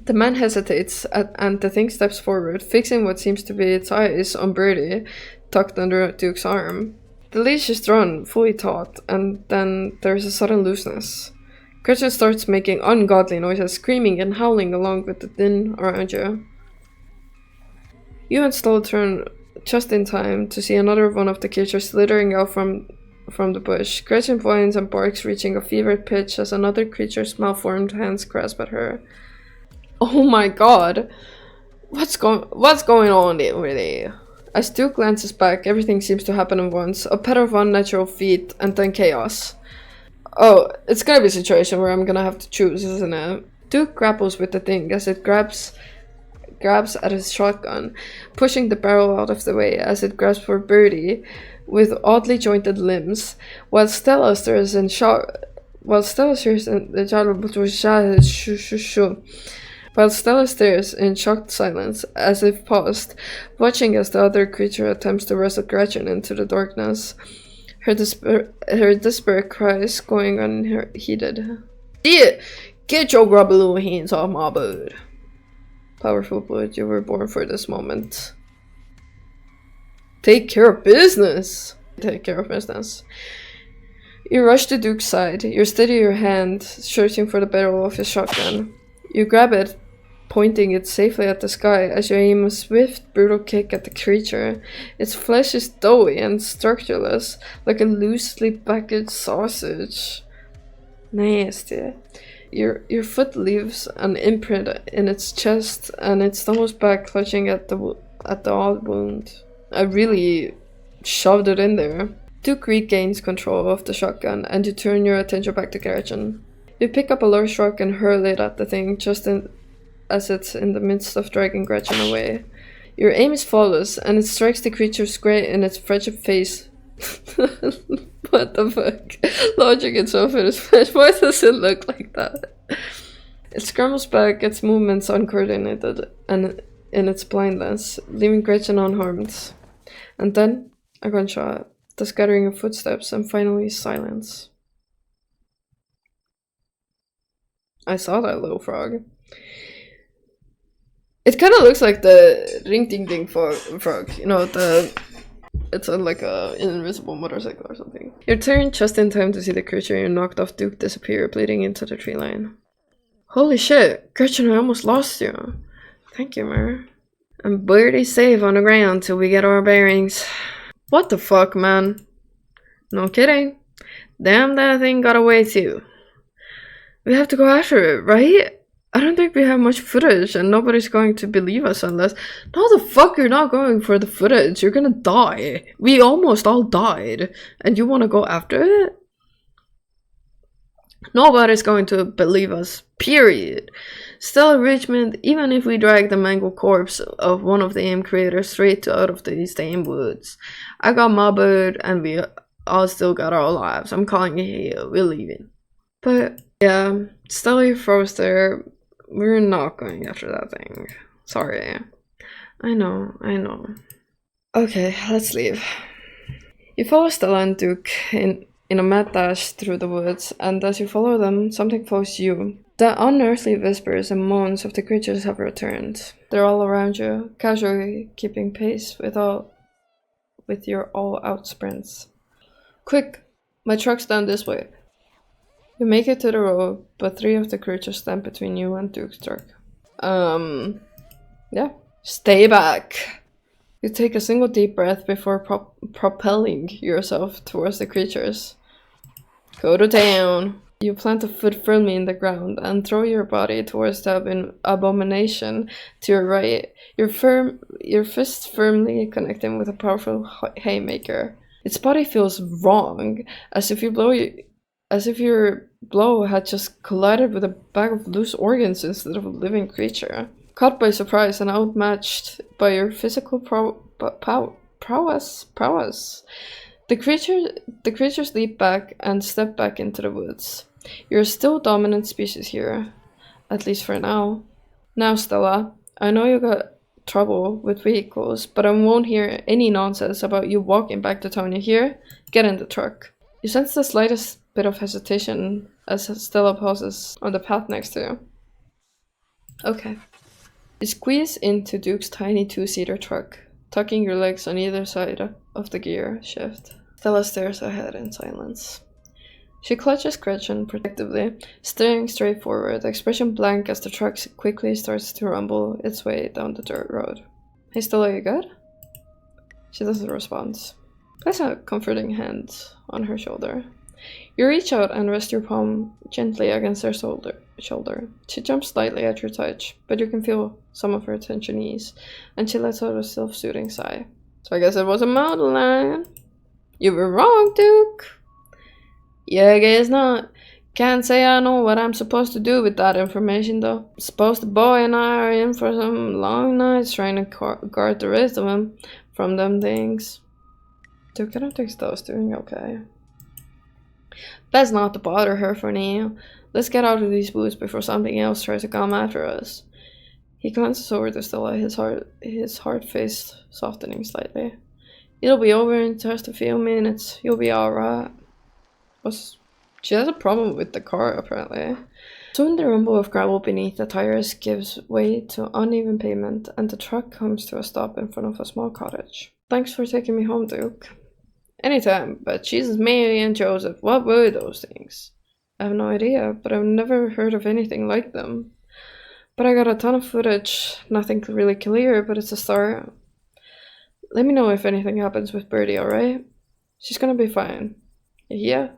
The man hesitates, and the thing steps forward, fixing what seems to be its eyes on Birdie, tucked under Duke's arm. The leash is drawn, fully taut, and then there's a sudden looseness. Gretchen starts making ungodly noises, screaming and howling along with the din around you. You and Stella turn just in time to see another one of the creatures slithering out from the bush. Gretchen whines and barks, reaching a fevered pitch as another creature's malformed hands grasp at her. Oh my god! What's going on over there? As Duke glances back, everything seems to happen at once. A pattern of unnatural feet, and then chaos. Oh, it's gonna be a situation where I'm gonna have to choose, isn't it? Duke grapples with the thing as it grabs at his shotgun, pushing the barrel out of the way as it grabs for Birdie with oddly jointed limbs, while Stella stares in shock. While Stella stares in shocked silence, as if paused, watching as the other creature attempts to wrestle Gretchen into the darkness. Her desperate cries going unheeded. Get your grubby little hands off my bird. Powerful blood, you were born for this moment. Take care of business! Take care of business. You rush to Duke's side. You steady your hand, searching for the barrel of his shotgun. You grab it, pointing it safely at the sky as you aim a swift, brutal kick at the creature. Its flesh is doughy and structureless, like a loosely packaged sausage. Nasty. Your foot leaves an imprint in its chest, and it stumbles back, clutching at the odd wound. I really shoved it in there. Duke regains control of the shotgun, and you turn your attention back to Gretchen. You pick up a large rock and hurl it at the thing, as it's in the midst of dragging Gretchen away. Your aim is flawless, and it strikes the creature square in its frigid face. What the fuck? Launching itself in its flesh. Why does it look like that? It scrambles back, its movements uncoordinated, and in its blindness, leaving Gretchen unharmed. And then, a gunshot, the scattering of footsteps, and finally silence. I saw that little frog. It kind of looks like the ring ding ding frog, you know, it's like a invisible motorcycle or something. You turn just in time to see the creature you knocked off Duke disappear, bleeding into the tree line. Holy shit, Gretchen, I almost lost you. Thank you, Mer. And Birdie's safe on the ground till we get our bearings. What the fuck, man? No kidding. Damn, that thing got away too. We have to go after it, right? I don't think we have much footage, and nobody's going to believe us unless... No, the fuck, you're not going for the footage. You're gonna die. We almost all died, and you want to go after it? Nobody's going to believe us, period. Still, Richmond, even if we drag the mangled corpse of one of the AIM creators straight out of these damn woods, I got my bird, and we all still got our lives. I'm calling it here. We're leaving. But, yeah, Stella froze there. We're not going after that thing. Sorry. I know. Okay, let's leave. You follow Stella and Duke in a mad dash through the woods, and as you follow them, something follows you. The unearthly whispers and moans of the creatures have returned. They're all around you, casually keeping pace with your all-out sprints. Quick! My truck's down this way. You make it to the road, but 3 of the creatures stand between you and Duke's truck. Yeah. Stay back! You take a single deep breath before propelling yourself towards the creatures. Go to town! You plant a foot firmly in the ground and throw your body towards the abomination to your right, your fist firmly connecting with a powerful haymaker. Its body feels wrong, as if your blow had just collided with a bag of loose organs instead of a living creature. Caught by surprise and outmatched by your physical prowess, the creatures leap back and step back into the woods. You're still dominant species here, at least for now. Now, Stella, I know you got trouble with vehicles, but I won't hear any nonsense about you walking back to town. You hear? Get in the truck. You sense the slightest bit of hesitation as Stella pauses on the path next to you. Okay. You squeeze into Duke's tiny 2-seater truck, tucking your legs on either side of the gear shift. Stella stares ahead in silence. She clutches Gretchen protectively, staring straight forward, expression blank as the truck quickly starts to rumble its way down the dirt road. Hey Stella, you good? She doesn't respond. Place a comforting hand on her shoulder. You reach out and rest your palm gently against her shoulder. She jumps slightly at your touch, but you can feel some of her tension ease, and she lets out a self-soothing sigh. So I guess it was a mountain lion. You were wrong, Duke. Yeah, I guess not. Can't say I know what I'm supposed to do with that information, though. Suppose the boy and I are in for some long nights trying to guard the rest of them from them things. Duke, I don't think Stella's doing okay. Best not to bother her for now. Let's get out of these woods before something else tries to come after us. He glances over to Stella, his hard face softening slightly. It'll be over in just a few minutes. You'll be alright. She has a problem with the car, apparently. Soon the rumble of gravel beneath the tires gives way to uneven pavement, and the truck comes to a stop in front of a small cottage. Thanks for taking me home, Duke. Anytime, but Jesus, Mary, and Joseph, what were those things? I have no idea, but I've never heard of anything like them. But I got a ton of footage, nothing really clear, but it's a start. Let me know if anything happens with Birdie, alright? She's gonna be fine. Yeah?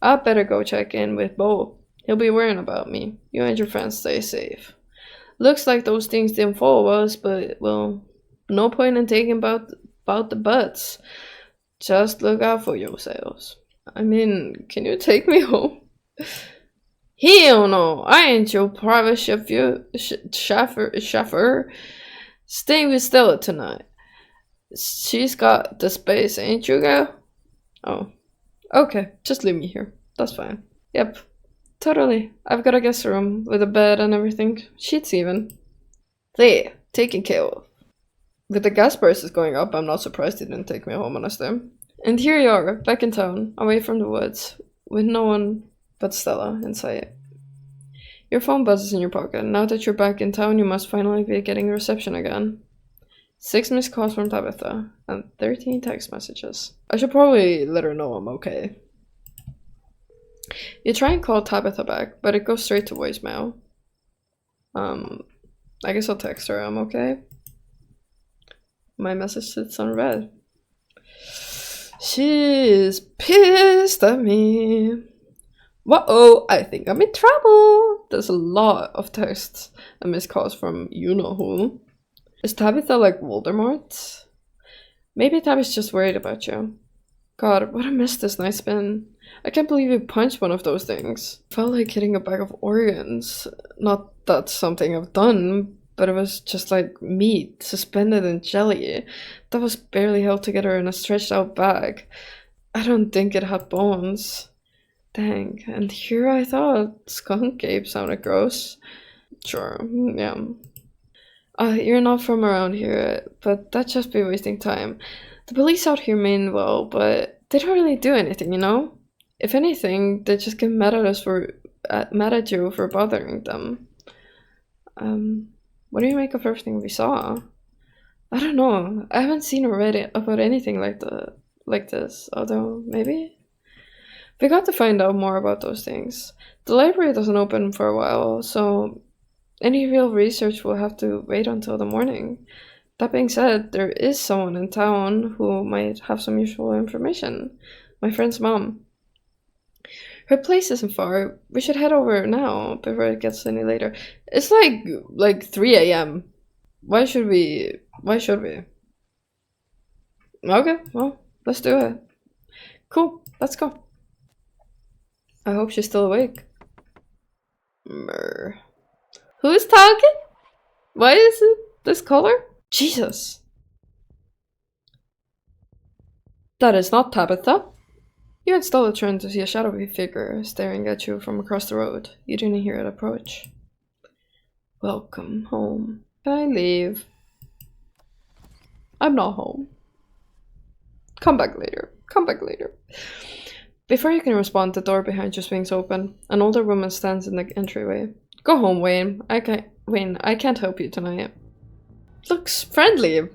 I better go check in with Bo. He'll be worrying about me. You and your friends stay safe. Looks like those things didn't follow us, but, well, no point in taking about the butts. Just look out for yourselves. I mean, can you take me home? Hell no, I ain't your private chauffeur. Stay with Stella tonight. She's got the space, ain't you, girl? Oh, okay, just leave me here. That's fine. Yep, totally. I've got a guest room with a bed and everything. Sheets even. There, taken care of. With the gas prices going up, I'm not surprised he didn't take me home, honestly. And here you are, back in town, away from the woods, with no one but Stella in sight. Your phone buzzes in your pocket. Now that you're back in town, you must finally be getting reception again. 6 missed calls from Tabitha, and 13 text messages. I should probably let her know I'm okay. You try and call Tabitha back, but it goes straight to voicemail. I guess I'll text her I'm okay. My message sits on red. She's pissed at me. Whoa, I think I'm in trouble. There's a lot of texts and missed calls from you-know-who. Is Tabitha like Voldemort? Maybe Tabby's just worried about you. God, what a mess this night's been. I can't believe you punched one of those things. Felt like hitting a bag of organs. Not that's something I've done, but it was just like meat, suspended in jelly. That was barely held together in a stretched out bag. I don't think it had bones. Dang, and here I thought skunk ape sounded gross. Sure, yeah. You're not from around here, but that'd just be wasting time. The police out here mean well, but they don't really do anything, you know? If anything, they just get mad at us for mad at you for bothering them. What do you make of everything we saw? I don't know. I haven't seen or read about anything like this. Although maybe we got to find out more about those things. The library doesn't open for a while, so any real research will have to wait until the morning. That being said, there is someone in town who might have some useful information. My friend's mom. Her place isn't far. We should head over now before it gets any later. It's like 3 a.m. Why should we? Okay, well, let's do it. Cool, let's go. I hope she's still awake. Mer. Who's talking? Why is it this color? Jesus. That is not Tabitha. You had stole a turn to see a shadowy figure staring at you from across the road. You didn't hear it approach. Welcome home. Can I leave? I'm not home. Come back later. Come back later. Before you can respond, the door behind you swings open. An older woman stands in the entryway. Go home, Wayne. I can't help you tonight. Looks friendly.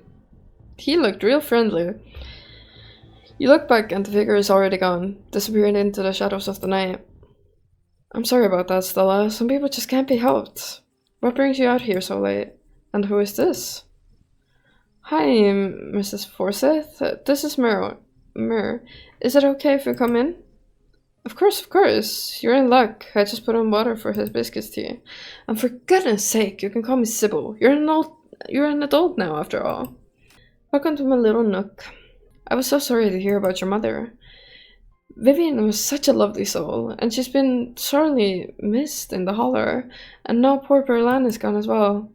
He looked real friendly. You look back and the figure is already gone, disappearing into the shadows of the night. I'm sorry about that, Stella. Some people just can't be helped. What brings you out here so late? And who is this? Hi, Mrs. Forsyth. This is Mer. Is it okay if we come in? Of course. You're in luck. I just put on water for his biscuits tea. And for goodness sake, you can call me Sybil. You're an adult now, after all. Welcome to my little nook. I was so sorry to hear about your mother. Vivian was such a lovely soul, and she's been sorely missed in the holler, and now poor Perlan is gone as well.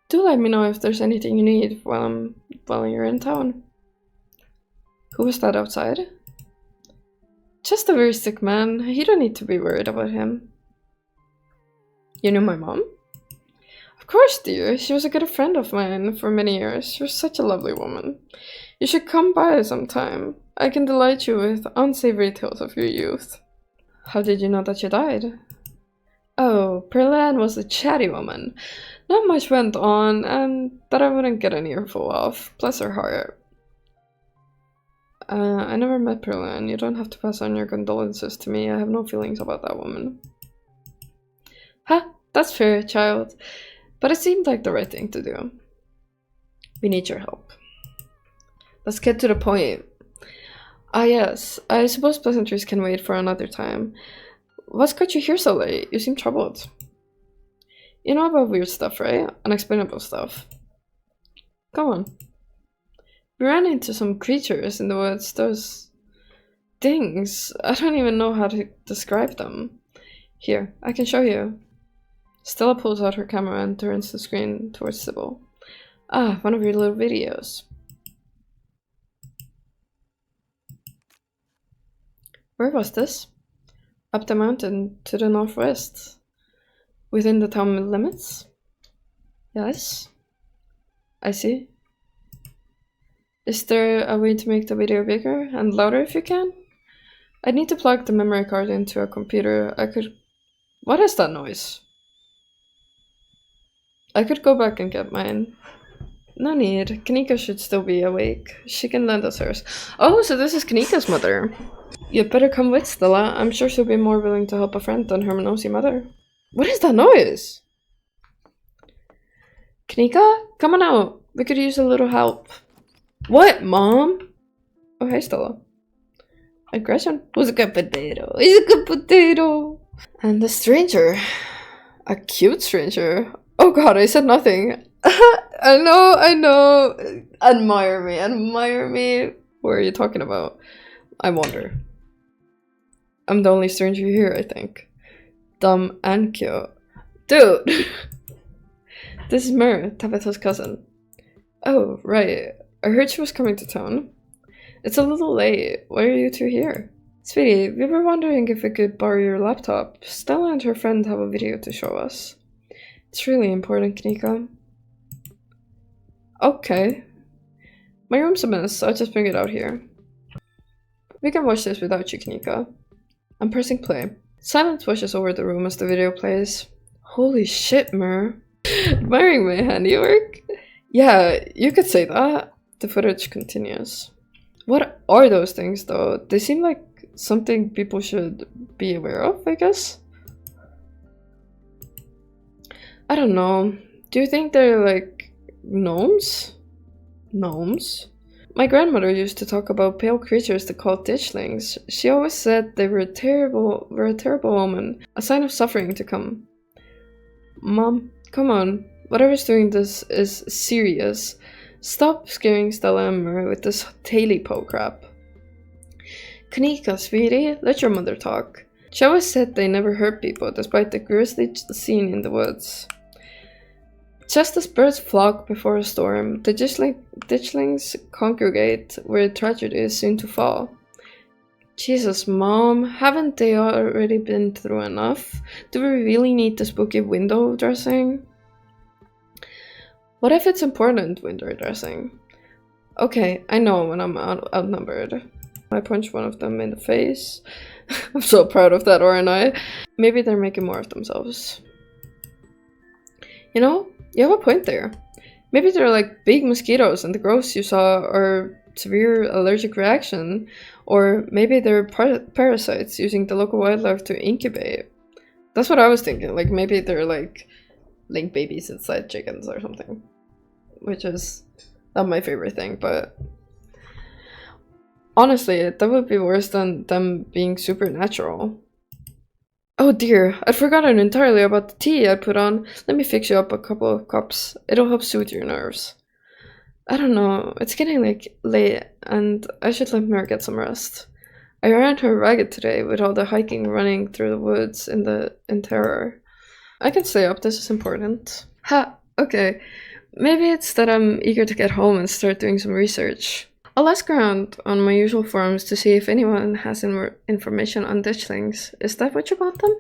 Do let me know if there's anything you need while you're in town. Who was that outside? Just a very sick man. You don't need to be worried about him. You knew my mom? Of course, dear. She was a good friend of mine for many years. She was such a lovely woman. You should come by sometime. I can delight you with unsavory tales of your youth. How did you know that she died? Oh, Perlan was a chatty woman. Not much went on, and that I wouldn't get an earful of. Bless her heart. I never met Perlan. You don't have to pass on your condolences to me. I have no feelings about that woman. Ha! That's fair, child. But it seemed like the right thing to do. We need your help. Let's get to the point. Ah yes, I suppose pleasantries can wait for another time. What's got you here so late? You seem troubled. You know about weird stuff, right? Unexplainable stuff. Go on. We ran into some creatures in the woods. Those things. I don't even know how to describe them. Here, I can show you. Stella pulls out her camera and turns the screen towards Sybil. Ah, one of your little videos. Where was this? Up the mountain to the northwest. Within the town limits? Yes. I see. Is there a way to make the video bigger and louder if you can? I need to plug the memory card into a computer. What is that noise? I could go back and get mine. No need. Kanika should still be awake. She can lend us hers. Oh, so this is Kanika's mother. You'd better come with, Stella. I'm sure she'll be more willing to help a friend than her nosy mother. What is that noise? Kanika? Come on out. We could use a little help. What, Mom? Oh, hey, Stella. Aggression? Who's a good potato? He's a good potato. And the stranger. A cute stranger. Oh god, I said nothing. I know. Admire me. What are you talking about? I wonder. I'm the only stranger here, I think. Dumb and cute. Dude! This is Mer, Tabitha's cousin. Oh, right. I heard she was coming to town. It's a little late. Why are you two here? Sweetie, we were wondering if we could borrow your laptop. Stella and her friend have a video to show us. It's really important, Kanika. Okay. My room's a mess, so I'll just bring it out here. We can watch this without you, Kanika. I'm pressing play. Silence washes over the room as the video plays. Holy shit, Mer. Admiring my handiwork? Yeah, you could say that. The footage continues. What are those things, though? They seem like something people should be aware of, I guess? I don't know. Do you think they're like gnomes? Gnomes? My grandmother used to talk about pale creatures they called ditchlings. She always said they were a terrible omen, a sign of suffering to come. Mom, come on. Whatever's doing this is serious. Stop scaring Stella and Mer with this Haley Po crap. Kanika, sweetie, let your mother talk. She always said they never hurt people, despite the grisly scene in the woods. Just as birds flock before a storm, the ditchlings congregate where tragedy is soon to fall. Jesus, Mom, haven't they already been through enough? Do we really need the spooky window dressing? What if it's important window dressing? Okay, I know when I'm outnumbered. I punched one of them in the face. I'm so proud of that, aren't I? Maybe they're making more of themselves. You know, you have a point there. Maybe they're like big mosquitoes and the growths you saw are severe allergic reaction. Or maybe they're parasites using the local wildlife to incubate. That's what I was thinking. Like maybe they're like babies inside chickens or something. Which is not my favorite thing, but honestly, that would be worse than them being supernatural. Oh dear, I'd forgotten entirely about the tea I put on. Let me fix you up a couple of cups. It'll help soothe your nerves. I don't know, it's getting like late and I should let Mer get some rest. I ran her ragged today with all the hiking running through the woods in terror. I can stay up, this is important. Ha, okay. Maybe it's that I'm eager to get home and start doing some research. I'll ask around on my usual forums to see if anyone has information on ditchlings. Is that what you called them?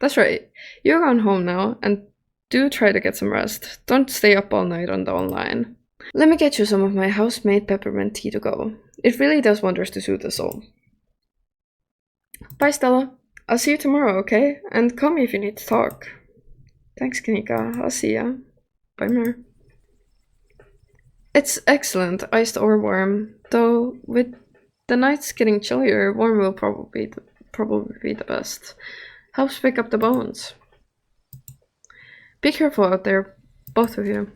That's right. You're going home now, and do try to get some rest. Don't stay up all night on the online. Let me get you some of my house-made peppermint tea to go. It really does wonders to soothe the soul. Bye, Stella. I'll see you tomorrow, okay? And call me if you need to talk. Thanks, Kanika. I'll see ya. Bye, Mer. It's excellent, iced or warm. Though, with the nights getting chillier, warm will probably be the best. Helps pick up the bones. Be careful out there, both of you.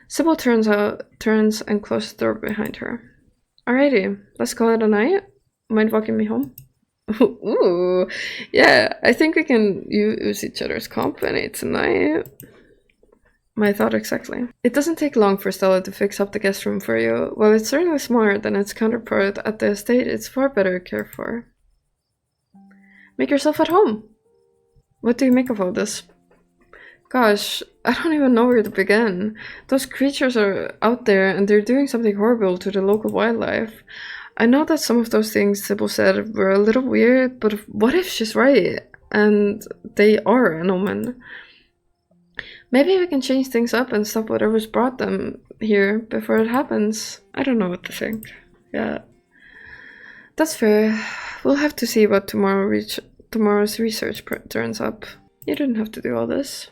Sybil turns and closes the door behind her. Alrighty, let's call it a night. Mind walking me home? Ooh, yeah, I think we can use each other's company tonight. My thought exactly. It doesn't take long for Stella to fix up the guest room for you. While it's certainly smaller than its counterpart at the estate, it's far better cared for. Make yourself at home. What do you make of all this? Gosh, I don't even know where to begin. Those creatures are out there and they're doing something horrible to the local wildlife. I know that some of those things Sybil said were a little weird, but what if she's right? And they are an omen. Maybe we can change things up and stop whatever's brought them here before it happens. I don't know what to think. Yeah. That's fair. We'll have to see what tomorrow's research turns up. You didn't have to do all this.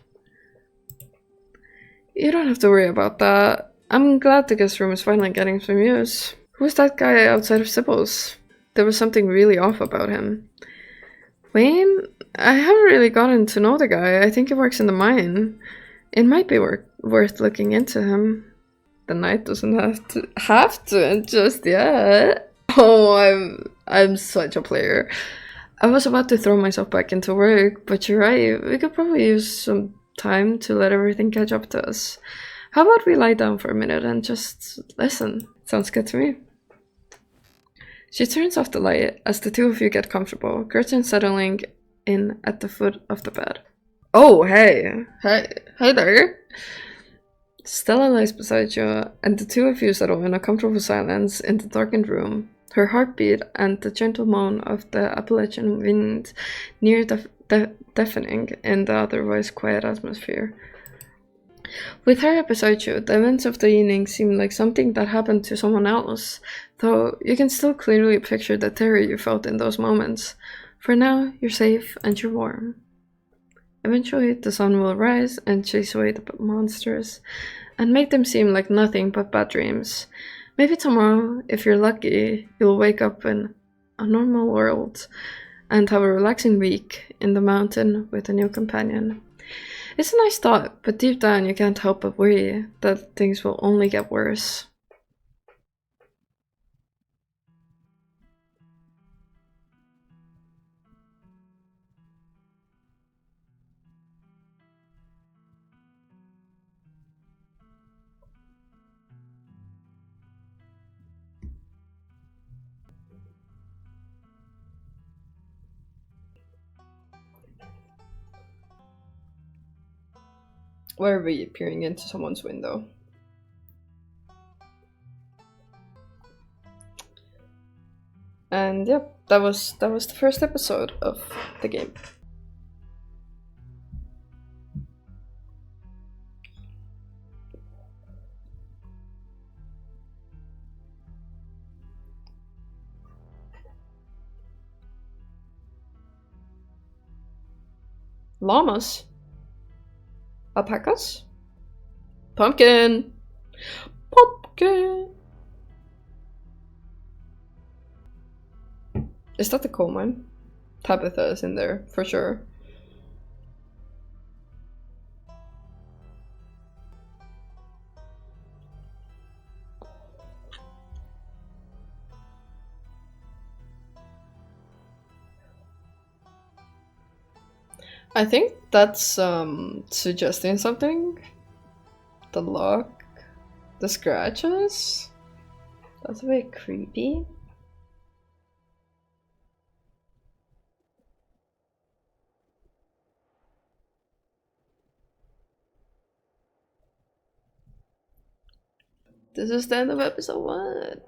You don't have to worry about that. I'm glad the guest room is finally getting some use. Who's that guy outside of Sybil's? There was something really off about him. Wayne? I haven't really gotten to know the guy. I think he works in the mine. It might be worth looking into him. The night doesn't have to just yet. Oh, I'm such a player. I was about to throw myself back into work, but you're right. We could probably use some time to let everything catch up to us. How about we lie down for a minute and just listen? Sounds good to me. She turns off the light as the two of you get comfortable, Gretchen settling in at the foot of the bed. Oh, hey there. Stella lies beside you, and the two of you settle in a comfortable silence in the darkened room. Her heartbeat and the gentle moan of the Appalachian wind near deafening in the otherwise quiet atmosphere. With her beside you, the events of the evening seem like something that happened to someone else, though you can still clearly picture the terror you felt in those moments. For now, you're safe and you're warm. Eventually, the sun will rise and chase away the monsters, and make them seem like nothing but bad dreams. Maybe tomorrow, if you're lucky, you'll wake up in a normal world and have a relaxing week in the mountain with a new companion. It's a nice thought, but deep down you can't help but worry that things will only get worse. Why are we peering into someone's window? And yep, that was the first episode of the game. Llamas? Alpacas? Pumpkin! Pumpkin! Is that the coal mine? Tabitha is in there, for sure. I think that's suggesting something. The lock, the scratches. That's a bit creepy. This is the end of episode 1.